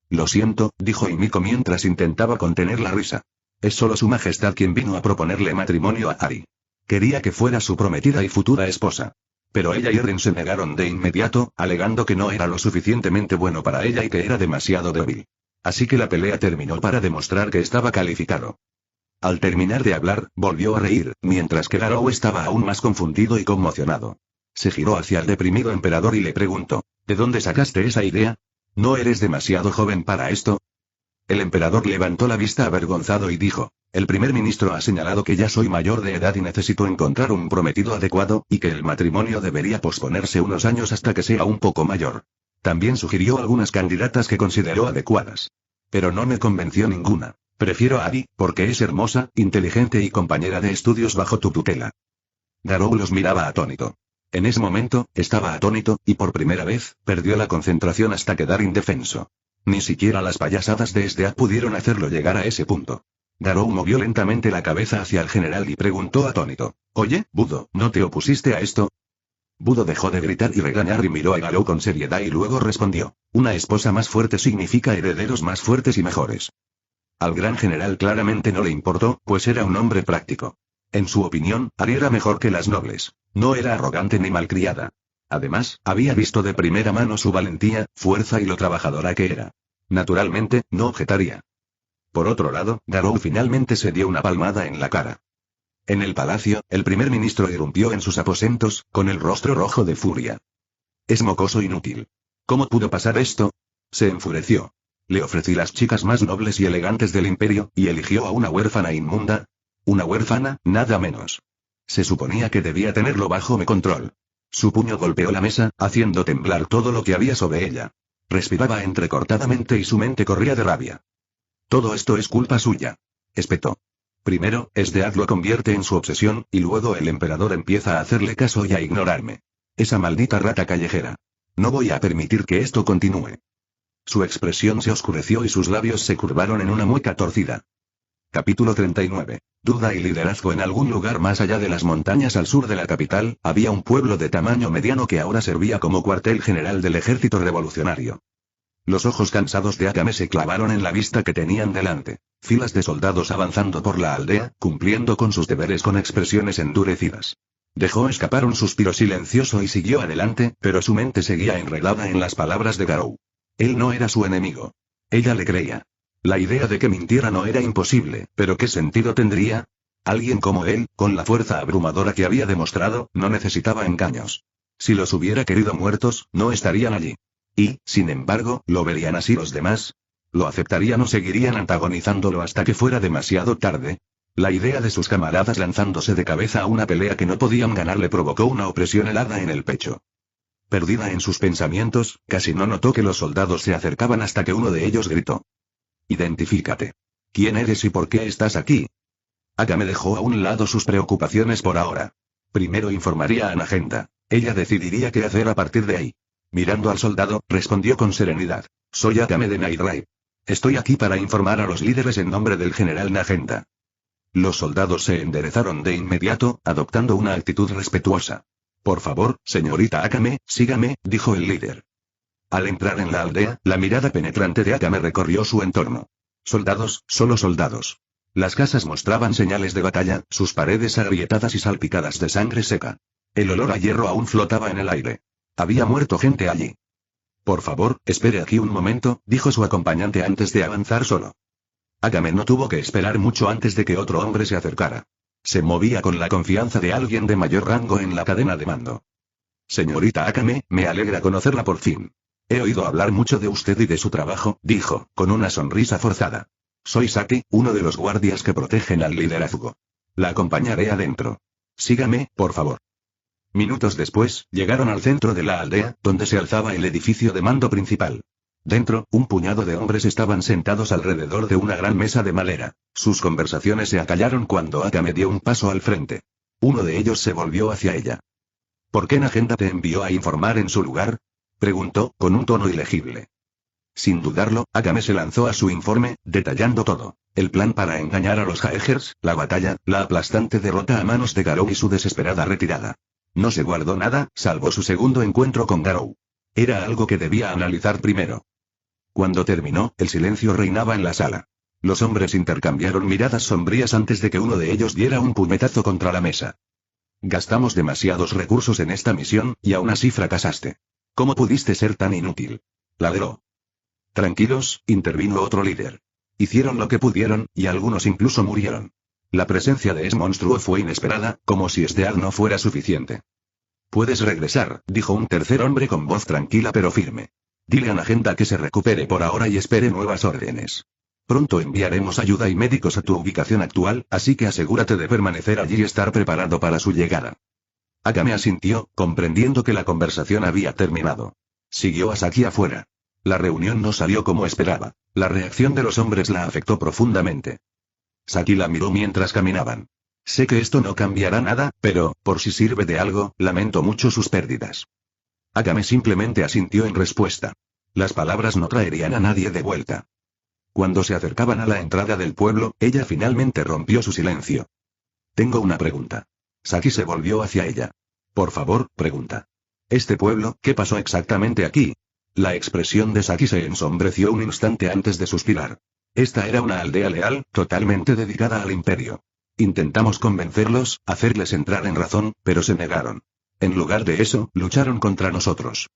Lo siento, dijo Miko mientras intentaba contener la risa. Es solo Su Majestad quien vino a proponerle matrimonio a Ari. Quería que fuera su prometida y futura esposa. Pero ella y Eren se negaron de inmediato, alegando que no era lo suficientemente bueno para ella y que era demasiado débil. Así que la pelea terminó para demostrar que estaba calificado. Al terminar de hablar, volvió a reír, mientras que Garou estaba aún más confundido y conmocionado. Se giró hacia el deprimido emperador y le preguntó, ¿de dónde sacaste esa idea? ¿No eres demasiado joven para esto? El emperador levantó la vista avergonzado y dijo, el primer ministro ha señalado que ya soy mayor de edad y necesito encontrar un prometido adecuado, y que el matrimonio debería posponerse unos años hasta que sea un poco mayor. También sugirió algunas candidatas que consideró adecuadas. Pero no me convenció ninguna. Prefiero a Abby, porque es hermosa, inteligente y compañera de estudios bajo tu tutela. Garou los miraba atónito. En ese momento, estaba atónito, y por primera vez, perdió la concentración hasta quedar indefenso. Ni siquiera las payasadas de Sdeat pudieron hacerlo llegar a ese punto. Garou movió lentamente la cabeza hacia el general y preguntó atónito, «Oye, Budo, ¿no te opusiste a esto?» Budo dejó de gritar y regañar y miró a Garou con seriedad y luego respondió, «Una esposa más fuerte significa herederos más fuertes y mejores». Al gran general claramente no le importó, pues era un hombre práctico. En su opinión, Ari era mejor que las nobles. No era arrogante ni malcriada. Además, había visto de primera mano su valentía, fuerza y lo trabajadora que era. Naturalmente, no objetaría. Por otro lado, Garou finalmente se dio una palmada en la cara. En el palacio, el primer ministro irrumpió en sus aposentos, con el rostro rojo de furia. «Es mocoso inútil. ¿Cómo pudo pasar esto?» Se enfureció. «Le ofrecí las chicas más nobles y elegantes del imperio, y eligió a una huérfana inmunda. Una huérfana, nada menos. Se suponía que debía tenerlo bajo mi control». Su puño golpeó la mesa, haciendo temblar todo lo que había sobre ella. Respiraba entrecortadamente y su mente corría de rabia. «Todo esto es culpa suya», espetó. «Primero, Sdeat lo convierte en su obsesión, y luego el emperador empieza a hacerle caso y a ignorarme. Esa maldita rata callejera. No voy a permitir que esto continúe». Su expresión se oscureció y sus labios se curvaron en una mueca torcida. Capítulo 39. Duda y liderazgo. En algún lugar más allá de las montañas al sur de la capital, había un pueblo de tamaño mediano que ahora servía como cuartel general del ejército revolucionario. Los ojos cansados de Akame se clavaron en la vista que tenían delante. Filas de soldados avanzando por la aldea, cumpliendo con sus deberes con expresiones endurecidas. Dejó escapar un suspiro silencioso y siguió adelante, pero su mente seguía enredada en las palabras de Garou. Él no era su enemigo. Ella le creía. La idea de que mintiera no era imposible, pero ¿qué sentido tendría? Alguien como él, con la fuerza abrumadora que había demostrado, no necesitaba engaños. Si los hubiera querido muertos, no estarían allí. Y, sin embargo, ¿lo verían así los demás? ¿Lo aceptarían o seguirían antagonizándolo hasta que fuera demasiado tarde? La idea de sus camaradas lanzándose de cabeza a una pelea que no podían ganar le provocó una opresión helada en el pecho. Perdida en sus pensamientos, casi no notó que los soldados se acercaban hasta que uno de ellos gritó. «Identifícate. ¿Quién eres y por qué estás aquí?» Akame dejó a un lado sus preocupaciones por ahora. Primero informaría a Nagenda. Ella decidiría qué hacer a partir de ahí. Mirando al soldado, respondió con serenidad. «Soy Akame de Nightray. Estoy aquí para informar a los líderes en nombre del general Nagenda». Los soldados se enderezaron de inmediato, adoptando una actitud respetuosa. «Por favor, señorita Akame, sígame», dijo el líder. Al entrar en la aldea, la mirada penetrante de Akame recorrió su entorno. Soldados, solo soldados. Las casas mostraban señales de batalla, sus paredes agrietadas y salpicadas de sangre seca. El olor a hierro aún flotaba en el aire. Había muerto gente allí. «Por favor, espere aquí un momento», dijo su acompañante antes de avanzar solo. Akame no tuvo que esperar mucho antes de que otro hombre se acercara. Se movía con la confianza de alguien de mayor rango en la cadena de mando. «Señorita Akame, me alegra conocerla por fin. He oído hablar mucho de usted y de su trabajo», dijo, con una sonrisa forzada. «Soy Saki, uno de los guardias que protegen al liderazgo. La acompañaré adentro. Sígame, por favor». Minutos después, llegaron al centro de la aldea, donde se alzaba el edificio de mando principal. Dentro, un puñado de hombres estaban sentados alrededor de una gran mesa de madera. Sus conversaciones se acallaron cuando Akame dio un paso al frente. Uno de ellos se volvió hacia ella. «¿Por qué Nagenda te envió a informar en su lugar?», preguntó, con un tono ilegible. Sin dudarlo, Akame se lanzó a su informe, detallando todo. El plan para engañar a los Jaegers, la batalla, la aplastante derrota a manos de Garou y su desesperada retirada. No se guardó nada, salvo su segundo encuentro con Garou. Era algo que debía analizar primero. Cuando terminó, el silencio reinaba en la sala. Los hombres intercambiaron miradas sombrías antes de que uno de ellos diera un puñetazo contra la mesa. «Gastamos demasiados recursos en esta misión, y aún así fracasaste. ¿Cómo pudiste ser tan inútil?», ladró. Tranquilos, intervino otro líder. Hicieron lo que pudieron, y algunos incluso murieron. La presencia de ese monstruo fue inesperada, como si este no fuera suficiente. Puedes regresar, dijo un tercer hombre con voz tranquila pero firme. Dile a Nagenda que se recupere por ahora y espere nuevas órdenes. Pronto enviaremos ayuda y médicos a tu ubicación actual, así que asegúrate de permanecer allí y estar preparado para su llegada. Akame asintió, comprendiendo que la conversación había terminado. Siguió a Saki afuera. La reunión no salió como esperaba. La reacción de los hombres la afectó profundamente. Saki la miró mientras caminaban. Sé que esto no cambiará nada, pero, por si sirve de algo, lamento mucho sus pérdidas. Akame simplemente asintió en respuesta. Las palabras no traerían a nadie de vuelta. Cuando se acercaban a la entrada del pueblo, ella finalmente rompió su silencio. Tengo una pregunta. Saki se volvió hacia ella. Por favor, pregunta. ¿Este pueblo, qué pasó exactamente aquí? La expresión de Saki se ensombreció un instante antes de suspirar. Esta era una aldea leal, totalmente dedicada al imperio. Intentamos convencerlos, hacerles entrar en razón, pero se negaron. En lugar de eso, lucharon contra nosotros.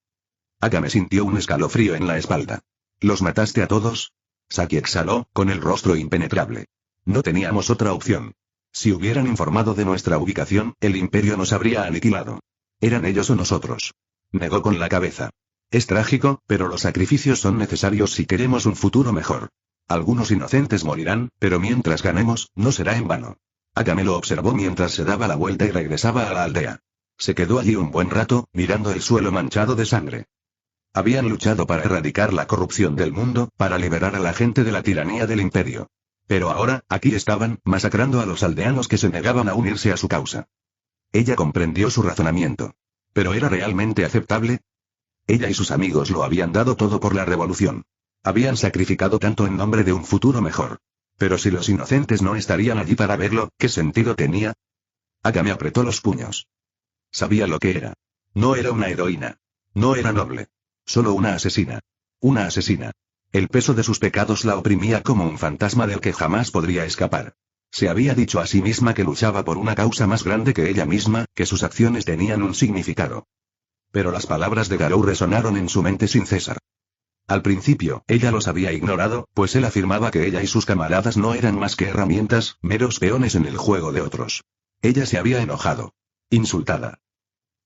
Akame sintió un escalofrío en la espalda. ¿Los mataste a todos? Saki exhaló, con el rostro impenetrable. No teníamos otra opción. Si hubieran informado de nuestra ubicación, el imperio nos habría aniquilado. ¿Eran ellos o nosotros? Negó con la cabeza. Es trágico, pero los sacrificios son necesarios si queremos un futuro mejor. Algunos inocentes morirán, pero mientras ganemos, no será en vano. Akame lo observó mientras se daba la vuelta y regresaba a la aldea. Se quedó allí un buen rato, mirando el suelo manchado de sangre. Habían luchado para erradicar la corrupción del mundo, para liberar a la gente de la tiranía del imperio. Pero ahora, aquí estaban, masacrando a los aldeanos que se negaban a unirse a su causa. Ella comprendió su razonamiento. ¿Pero era realmente aceptable? Ella y sus amigos lo habían dado todo por la revolución. Habían sacrificado tanto en nombre de un futuro mejor. Pero si los inocentes no estarían allí para verlo, ¿qué sentido tenía? Akame apretó los puños. Sabía lo que era. No era una heroína. No era noble. Solo una asesina. Una asesina. El peso de sus pecados la oprimía como un fantasma del que jamás podría escapar. Se había dicho a sí misma que luchaba por una causa más grande que ella misma, que sus acciones tenían un significado. Pero las palabras de Garou resonaron en su mente sin cesar. Al principio, ella los había ignorado, pues él afirmaba que ella y sus camaradas no eran más que herramientas, meros peones en el juego de otros. Ella se había enojado. Insultada.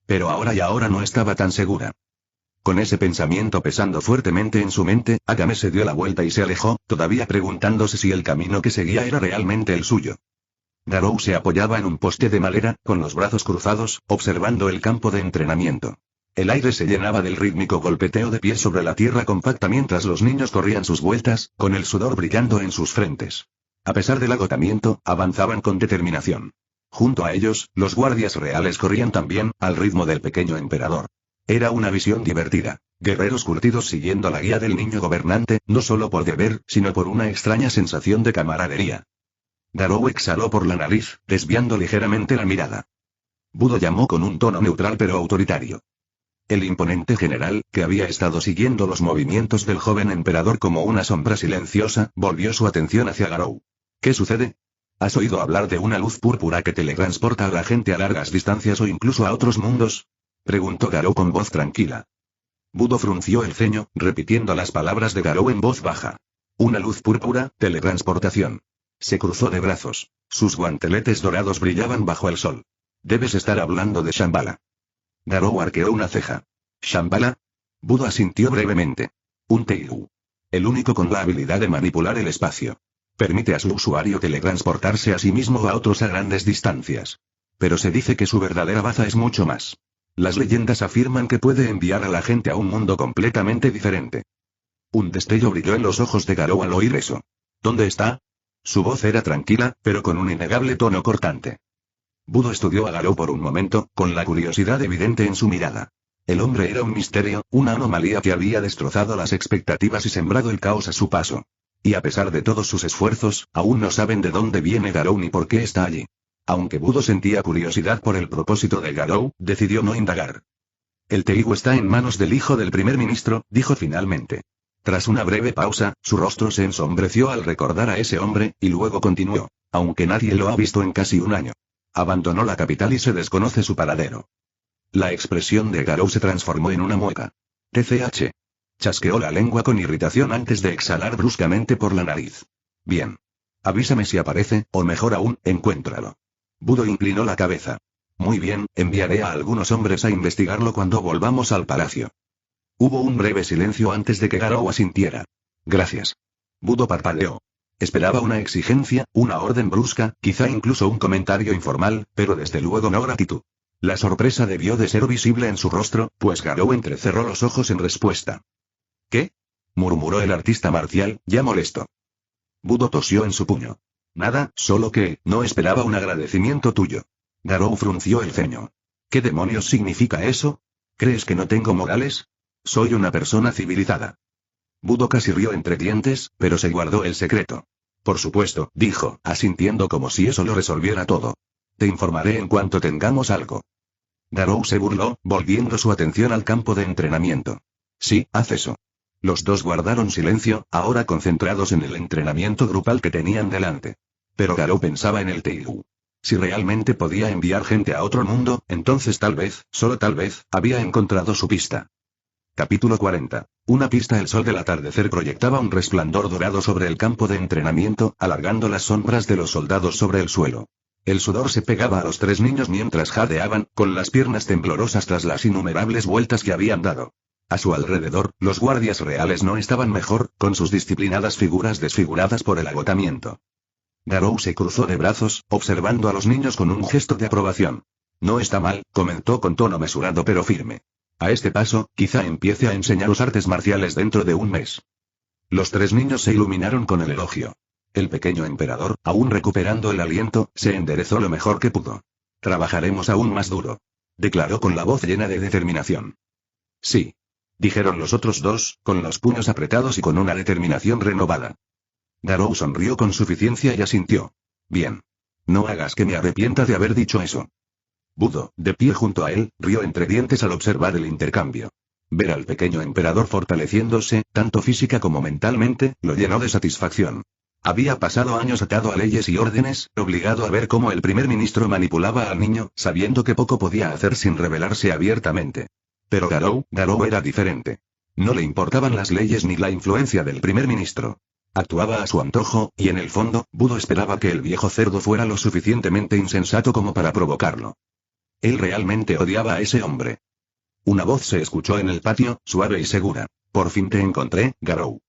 Pero ahora no estaba tan segura. Con ese pensamiento pesando fuertemente en su mente, Akame se dio la vuelta y se alejó, todavía preguntándose si el camino que seguía era realmente el suyo. Garou se apoyaba en un poste de madera, con los brazos cruzados, observando el campo de entrenamiento. El aire se llenaba del rítmico golpeteo de pies sobre la tierra compacta mientras los niños corrían sus vueltas, con el sudor brillando en sus frentes. A pesar del agotamiento, avanzaban con determinación. Junto a ellos, los guardias reales corrían también, al ritmo del pequeño emperador. Era una visión divertida. Guerreros curtidos siguiendo la guía del niño gobernante, no solo por deber, sino por una extraña sensación de camaradería. Garou exhaló por la nariz, desviando ligeramente la mirada. Budo llamó con un tono neutral pero autoritario. El imponente general, que había estado siguiendo los movimientos del joven emperador como una sombra silenciosa, volvió su atención hacia Garou. ¿Qué sucede? ¿Has oído hablar de una luz púrpura que teletransporta a la gente a largas distancias o incluso a otros mundos? Preguntó Garou con voz tranquila. Budo frunció el ceño, repitiendo las palabras de Garou en voz baja. Una luz púrpura, teletransportación. Se cruzó de brazos. Sus guanteletes dorados brillaban bajo el sol. Debes estar hablando de Shambhala. Garou arqueó una ceja. ¿Shambhala? Budo asintió brevemente. Un Teigu. El único con la habilidad de manipular el espacio. Permite a su usuario teletransportarse a sí mismo o a otros a grandes distancias. Pero se dice que su verdadera baza es mucho más. Las leyendas afirman que puede enviar a la gente a un mundo completamente diferente. Un destello brilló en los ojos de Garou al oír eso. ¿Dónde está? Su voz era tranquila, pero con un innegable tono cortante. Budo estudió a Garou por un momento, con la curiosidad evidente en su mirada. El hombre era un misterio, una anomalía que había destrozado las expectativas y sembrado el caos a su paso. Y a pesar de todos sus esfuerzos, aún no saben de dónde viene Garou ni por qué está allí. Aunque Budo sentía curiosidad por el propósito de Garou, decidió no indagar. El Teigu está en manos del hijo del primer ministro, dijo finalmente. Tras una breve pausa, su rostro se ensombreció al recordar a ese hombre, y luego continuó. Aunque nadie lo ha visto en casi un año. Abandonó la capital y se desconoce su paradero. La expresión de Garou se transformó en una mueca. TCH. Chasqueó la lengua con irritación antes de exhalar bruscamente por la nariz. Bien. Avísame si aparece, o mejor aún, encuéntralo. Budo inclinó la cabeza. Muy bien, enviaré a algunos hombres a investigarlo cuando volvamos al palacio. Hubo un breve silencio antes de que Garou asintiera. Gracias. Budo parpadeó. Esperaba una exigencia, una orden brusca, quizá incluso un comentario informal, pero desde luego no gratitud. La sorpresa debió de ser visible en su rostro, pues Garou entrecerró los ojos en respuesta. ¿Qué? Murmuró el artista marcial, ya molesto. Budo tosió en su puño. Nada, solo que, no esperaba un agradecimiento tuyo. Garou frunció el ceño. ¿Qué demonios significa eso? ¿Crees que no tengo modales? Soy una persona civilizada. Budo casi rió entre dientes, pero se guardó el secreto. Por supuesto, dijo, asintiendo como si eso lo resolviera todo. Te informaré en cuanto tengamos algo. Garou se burló, volviendo su atención al campo de entrenamiento. Sí, haz eso. Los dos guardaron silencio, ahora concentrados en el entrenamiento grupal que tenían delante. Pero Garou pensaba en el Teigu. Si realmente podía enviar gente a otro mundo, entonces tal vez, solo tal vez, había encontrado su pista. Capítulo 40. Una pista. El sol del atardecer proyectaba un resplandor dorado sobre el campo de entrenamiento, alargando las sombras de los soldados sobre el suelo. El sudor se pegaba a los tres niños mientras jadeaban, con las piernas temblorosas tras las innumerables vueltas que habían dado. A su alrededor, los guardias reales no estaban mejor, con sus disciplinadas figuras desfiguradas por el agotamiento. Garou se cruzó de brazos, observando a los niños con un gesto de aprobación. No está mal, comentó con tono mesurado pero firme. A este paso, quizá empiece a enseñaros artes marciales dentro de un mes. Los tres niños se iluminaron con el elogio. El pequeño emperador, aún recuperando el aliento, se enderezó lo mejor que pudo. Trabajaremos aún más duro. Declaró con la voz llena de determinación. Sí. Dijeron los otros dos, con los puños apretados y con una determinación renovada. Garou sonrió con suficiencia y asintió. Bien. No hagas que me arrepienta de haber dicho eso. Budo, de pie junto a él, rió entre dientes al observar el intercambio. Ver al pequeño emperador fortaleciéndose, tanto física como mentalmente, lo llenó de satisfacción. Había pasado años atado a leyes y órdenes, obligado a ver cómo el primer ministro manipulaba al niño, sabiendo que poco podía hacer sin rebelarse abiertamente. Pero Garou era diferente. No le importaban las leyes ni la influencia del primer ministro. Actuaba a su antojo, y en el fondo, Budo esperaba que el viejo cerdo fuera lo suficientemente insensato como para provocarlo. Él realmente odiaba a ese hombre. Una voz se escuchó en el patio, suave y segura. Por fin te encontré, Garou.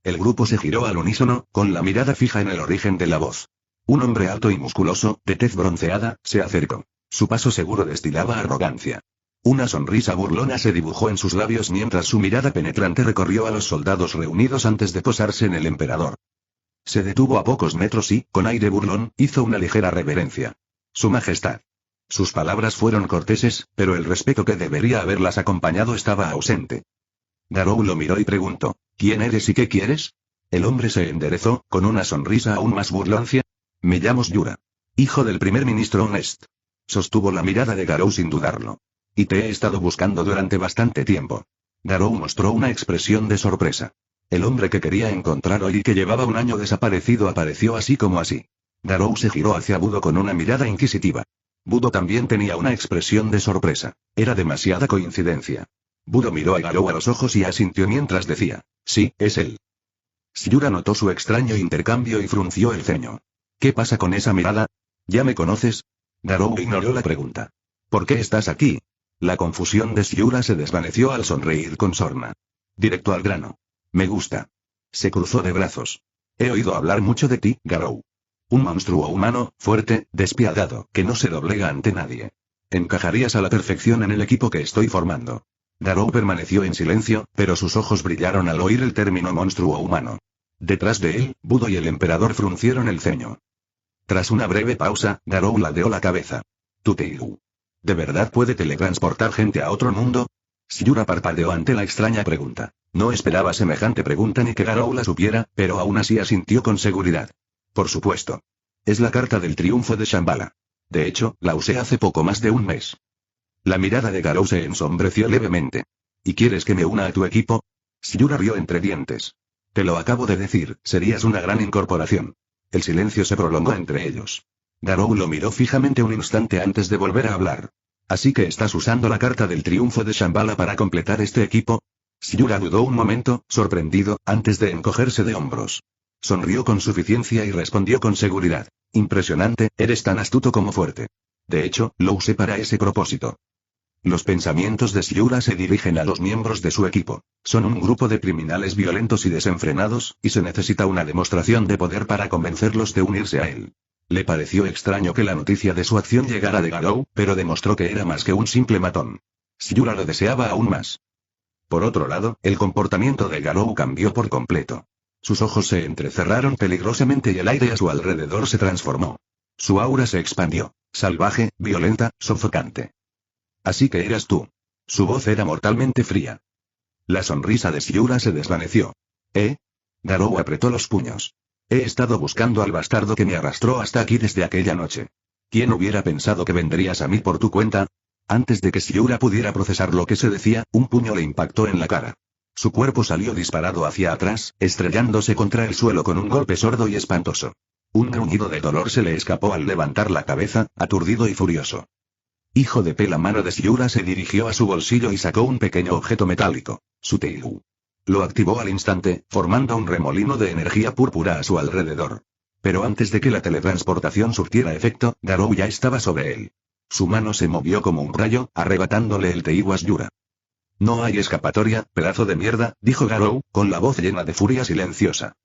El grupo se giró al unísono, con la mirada fija en el origen de la voz. Un hombre alto y musculoso, de tez bronceada, se acercó. Su paso seguro destilaba arrogancia. Una sonrisa burlona se dibujó en sus labios mientras su mirada penetrante recorrió a los soldados reunidos antes de posarse en el emperador. Se detuvo a pocos metros y, con aire burlón, hizo una ligera reverencia. Su Majestad. Sus palabras fueron corteses, pero el respeto que debería haberlas acompañado estaba ausente. Garou lo miró y preguntó, ¿quién eres y qué quieres? El hombre se enderezó, con una sonrisa aún más burlancia. Me llamo Yura. Hijo del primer ministro Honest. Sostuvo la mirada de Garou sin dudarlo. Y te he estado buscando durante bastante tiempo. Garou mostró una expresión de sorpresa. El hombre que quería encontrar hoy y que llevaba un año desaparecido apareció así como así. Garou se giró hacia Budo con una mirada inquisitiva. Budo también tenía una expresión de sorpresa. Era demasiada coincidencia. Budo miró a Garou a los ojos y asintió mientras decía, sí, es él. Yura notó su extraño intercambio y frunció el ceño. ¿Qué pasa con esa mirada? ¿Ya me conoces? Garou ignoró la pregunta. ¿Por qué estás aquí? La confusión de Yura se desvaneció al sonreír con sorna. Directo al grano. Me gusta. Se cruzó de brazos. He oído hablar mucho de ti, Garou. Un monstruo humano, fuerte, despiadado, que no se doblega ante nadie. Encajarías a la perfección en el equipo que estoy formando. Garou permaneció en silencio, pero sus ojos brillaron al oír el término monstruo humano. Detrás de él, Budo y el emperador fruncieron el ceño. Tras una breve pausa, Garou ladeó la cabeza. Tu Teigu. ¿De verdad puede teletransportar gente a otro mundo? Yura parpadeó ante la extraña pregunta. No esperaba semejante pregunta ni que Garou la supiera, pero aún así asintió con seguridad. Por supuesto. Es la carta del triunfo de Shambhala. De hecho, la usé hace poco más de un mes. La mirada de Garou se ensombreció levemente. ¿Y quieres que me una a tu equipo? Yura rió entre dientes. Te lo acabo de decir, serías una gran incorporación. El silencio se prolongó entre ellos. Garou lo miró fijamente un instante antes de volver a hablar. ¿Así que estás usando la carta del triunfo de Shambhala para completar este equipo? Shiura dudó un momento, sorprendido, antes de encogerse de hombros. Sonrió con suficiencia y respondió con seguridad. Impresionante, eres tan astuto como fuerte. De hecho, lo usé para ese propósito. Los pensamientos de Shiura se dirigen a los miembros de su equipo. Son un grupo de criminales violentos y desenfrenados, y se necesita una demostración de poder para convencerlos de unirse a él. Le pareció extraño que la noticia de su acción llegara de Garou, pero demostró que era más que un simple matón. Shiura lo deseaba aún más. Por otro lado, el comportamiento de Garou cambió por completo. Sus ojos se entrecerraron peligrosamente y el aire a su alrededor se transformó. Su aura se expandió. Salvaje, violenta, sofocante. Así que eras tú. Su voz era mortalmente fría. La sonrisa de Shiura se desvaneció. Garou apretó los puños. He estado buscando al bastardo que me arrastró hasta aquí desde aquella noche. ¿Quién hubiera pensado que vendrías a mí por tu cuenta? Antes de que Shiura pudiera procesar lo que se decía, un puño le impactó en la cara. Su cuerpo salió disparado hacia atrás, estrellándose contra el suelo con un golpe sordo y espantoso. Un gruñido de dolor se le escapó al levantar la cabeza, aturdido y furioso. Hijo de P. La mano de Shiura se dirigió a su bolsillo y sacó un pequeño objeto metálico, su Teigu. Lo activó al instante, formando un remolino de energía púrpura a su alrededor. Pero antes de que la teletransportación surtiera efecto, Garou ya estaba sobre él. Su mano se movió como un rayo, arrebatándole el Teigu a Shiura. No hay escapatoria, pedazo de mierda, dijo Garou, con la voz llena de furia silenciosa.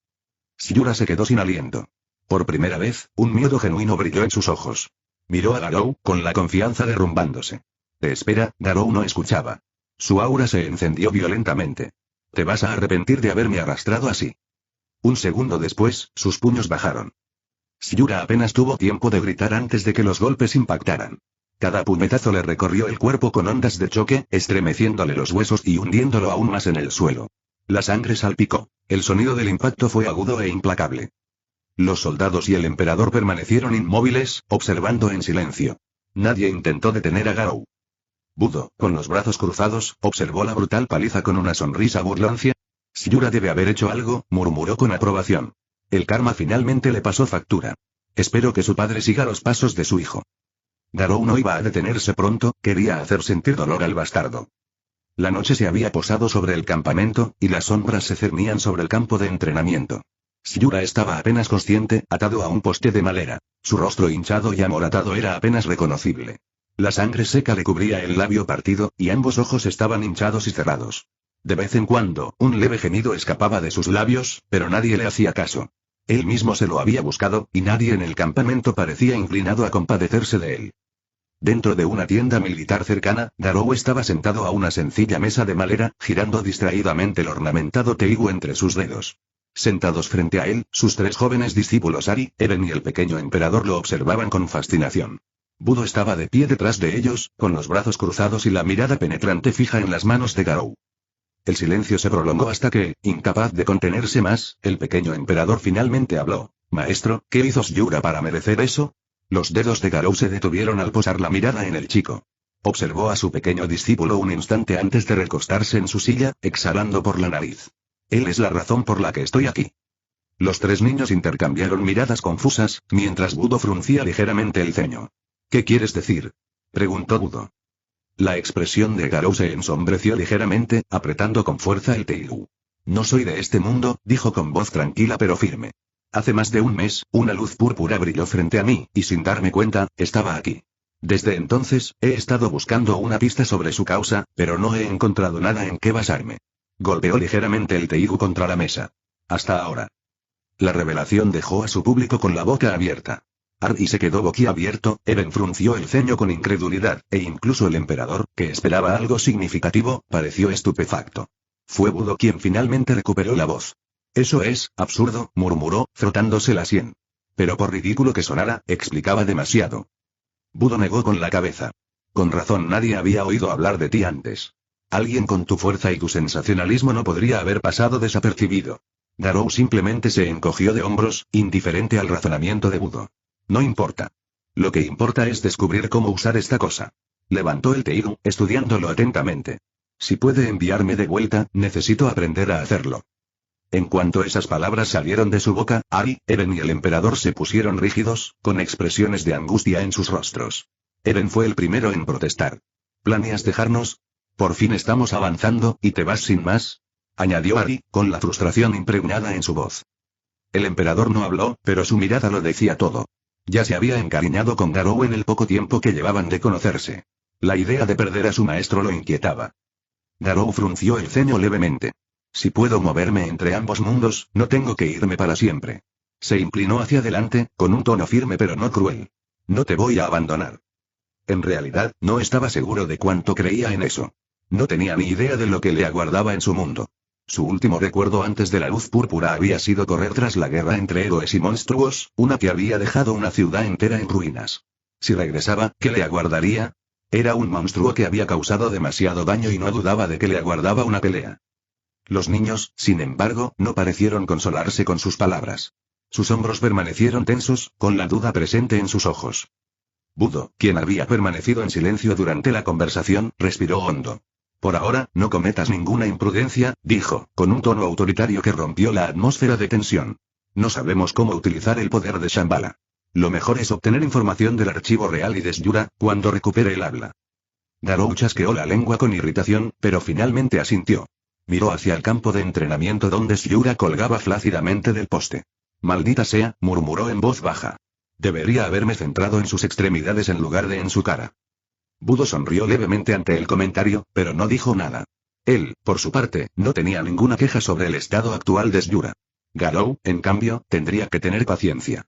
Shiura se quedó sin aliento. Por primera vez, un miedo genuino brilló en sus ojos. Miró a Garou, con la confianza derrumbándose. Espera, Garou no escuchaba. Su aura se encendió violentamente. Te vas a arrepentir de haberme arrastrado así. Un segundo después, sus puños bajaron. Shiura apenas tuvo tiempo de gritar antes de que los golpes impactaran. Cada puñetazo le recorrió el cuerpo con ondas de choque, estremeciéndole los huesos y hundiéndolo aún más en el suelo. La sangre salpicó. El sonido del impacto fue agudo e implacable. Los soldados y el emperador permanecieron inmóviles, observando en silencio. Nadie intentó detener a Garou. Budo, con los brazos cruzados, observó la brutal paliza con una sonrisa burlancia. Shiura debe haber hecho algo, murmuró con aprobación. El karma finalmente le pasó factura. Espero que su padre siga los pasos de su hijo. Garou no iba a detenerse pronto, quería hacer sentir dolor al bastardo. La noche se había posado sobre el campamento, y las sombras se cernían sobre el campo de entrenamiento. Shiura estaba apenas consciente, atado a un poste de madera. Su rostro hinchado y amoratado era apenas reconocible. La sangre seca le cubría el labio partido, y ambos ojos estaban hinchados y cerrados. De vez en cuando, un leve gemido escapaba de sus labios, pero nadie le hacía caso. Él mismo se lo había buscado, y nadie en el campamento parecía inclinado a compadecerse de él. Dentro de una tienda militar cercana, Garou estaba sentado a una sencilla mesa de madera, girando distraídamente el ornamentado Teigu entre sus dedos. Sentados frente a él, sus tres jóvenes discípulos Ari, Eren y el pequeño emperador lo observaban con fascinación. Budo estaba de pie detrás de ellos, con los brazos cruzados y la mirada penetrante fija en las manos de Garou. El silencio se prolongó hasta que, incapaz de contenerse más, el pequeño emperador finalmente habló. Maestro, ¿qué hizo Shiura para merecer eso? Los dedos de Garou se detuvieron al posar la mirada en el chico. Observó a su pequeño discípulo un instante antes de recostarse en su silla, exhalando por la nariz. Él es la razón por la que estoy aquí. Los tres niños intercambiaron miradas confusas, mientras Budo fruncía ligeramente el ceño. ¿Qué quieres decir? Preguntó Budo. La expresión de Garou se ensombreció ligeramente, apretando con fuerza el Teigu. No soy de este mundo, dijo con voz tranquila pero firme. Hace más de un mes, una luz púrpura brilló frente a mí, y sin darme cuenta, estaba aquí. Desde entonces, he estado buscando una pista sobre su causa, pero no he encontrado nada en qué basarme. Golpeó ligeramente el Teigu contra la mesa. Hasta ahora. La revelación dejó a su público con la boca abierta. Ardi se quedó boquiabierto, Eren frunció el ceño con incredulidad, e incluso el emperador, que esperaba algo significativo, pareció estupefacto. Fue Budo quien finalmente recuperó la voz. Eso es absurdo, murmuró, frotándose la sien. Pero por ridículo que sonara, explicaba demasiado. Budo negó con la cabeza. Con razón nadie había oído hablar de ti antes. Alguien con tu fuerza y tu sensacionalismo no podría haber pasado desapercibido. Garou simplemente se encogió de hombros, indiferente al razonamiento de Budo. No importa. Lo que importa es descubrir cómo usar esta cosa. Levantó el Teigu, estudiándolo atentamente. Si puede enviarme de vuelta, necesito aprender a hacerlo. En cuanto esas palabras salieron de su boca, Ari, Eren y el emperador se pusieron rígidos, con expresiones de angustia en sus rostros. Eren fue el primero en protestar. ¿Planeas dejarnos? Por fin estamos avanzando, ¿y te vas sin más?, añadió Ari, con la frustración impregnada en su voz. El emperador no habló, pero su mirada lo decía todo. Ya se había encariñado con Garou en el poco tiempo que llevaban de conocerse. La idea de perder a su maestro lo inquietaba. Garou frunció el ceño levemente. Si puedo moverme entre ambos mundos, no tengo que irme para siempre. Se inclinó hacia adelante, con un tono firme pero no cruel. No te voy a abandonar. En realidad, no estaba seguro de cuánto creía en eso. No tenía ni idea de lo que le aguardaba en su mundo. Su último recuerdo antes de la luz púrpura había sido correr tras la guerra entre héroes y monstruos, una que había dejado una ciudad entera en ruinas. Si regresaba, ¿qué le aguardaría? Era un monstruo que había causado demasiado daño y no dudaba de que le aguardaba una pelea. Los niños, sin embargo, no parecieron consolarse con sus palabras. Sus hombros permanecieron tensos, con la duda presente en sus ojos. Budo, quien había permanecido en silencio durante la conversación, respiró hondo. Por ahora, no cometas ninguna imprudencia, dijo, con un tono autoritario que rompió la atmósfera de tensión. No sabemos cómo utilizar el poder de Shambhala. Lo mejor es obtener información del archivo real y de Syura, cuando recupere el habla. Garou chasqueó la lengua con irritación, pero finalmente asintió. Miró hacia el campo de entrenamiento donde Syura colgaba flácidamente del poste. Maldita sea, murmuró en voz baja. Debería haberme centrado en sus extremidades en lugar de en su cara. Budo sonrió levemente ante el comentario, pero no dijo nada. Él, por su parte, no tenía ninguna queja sobre el estado actual de Syura. Garou, en cambio, tendría que tener paciencia.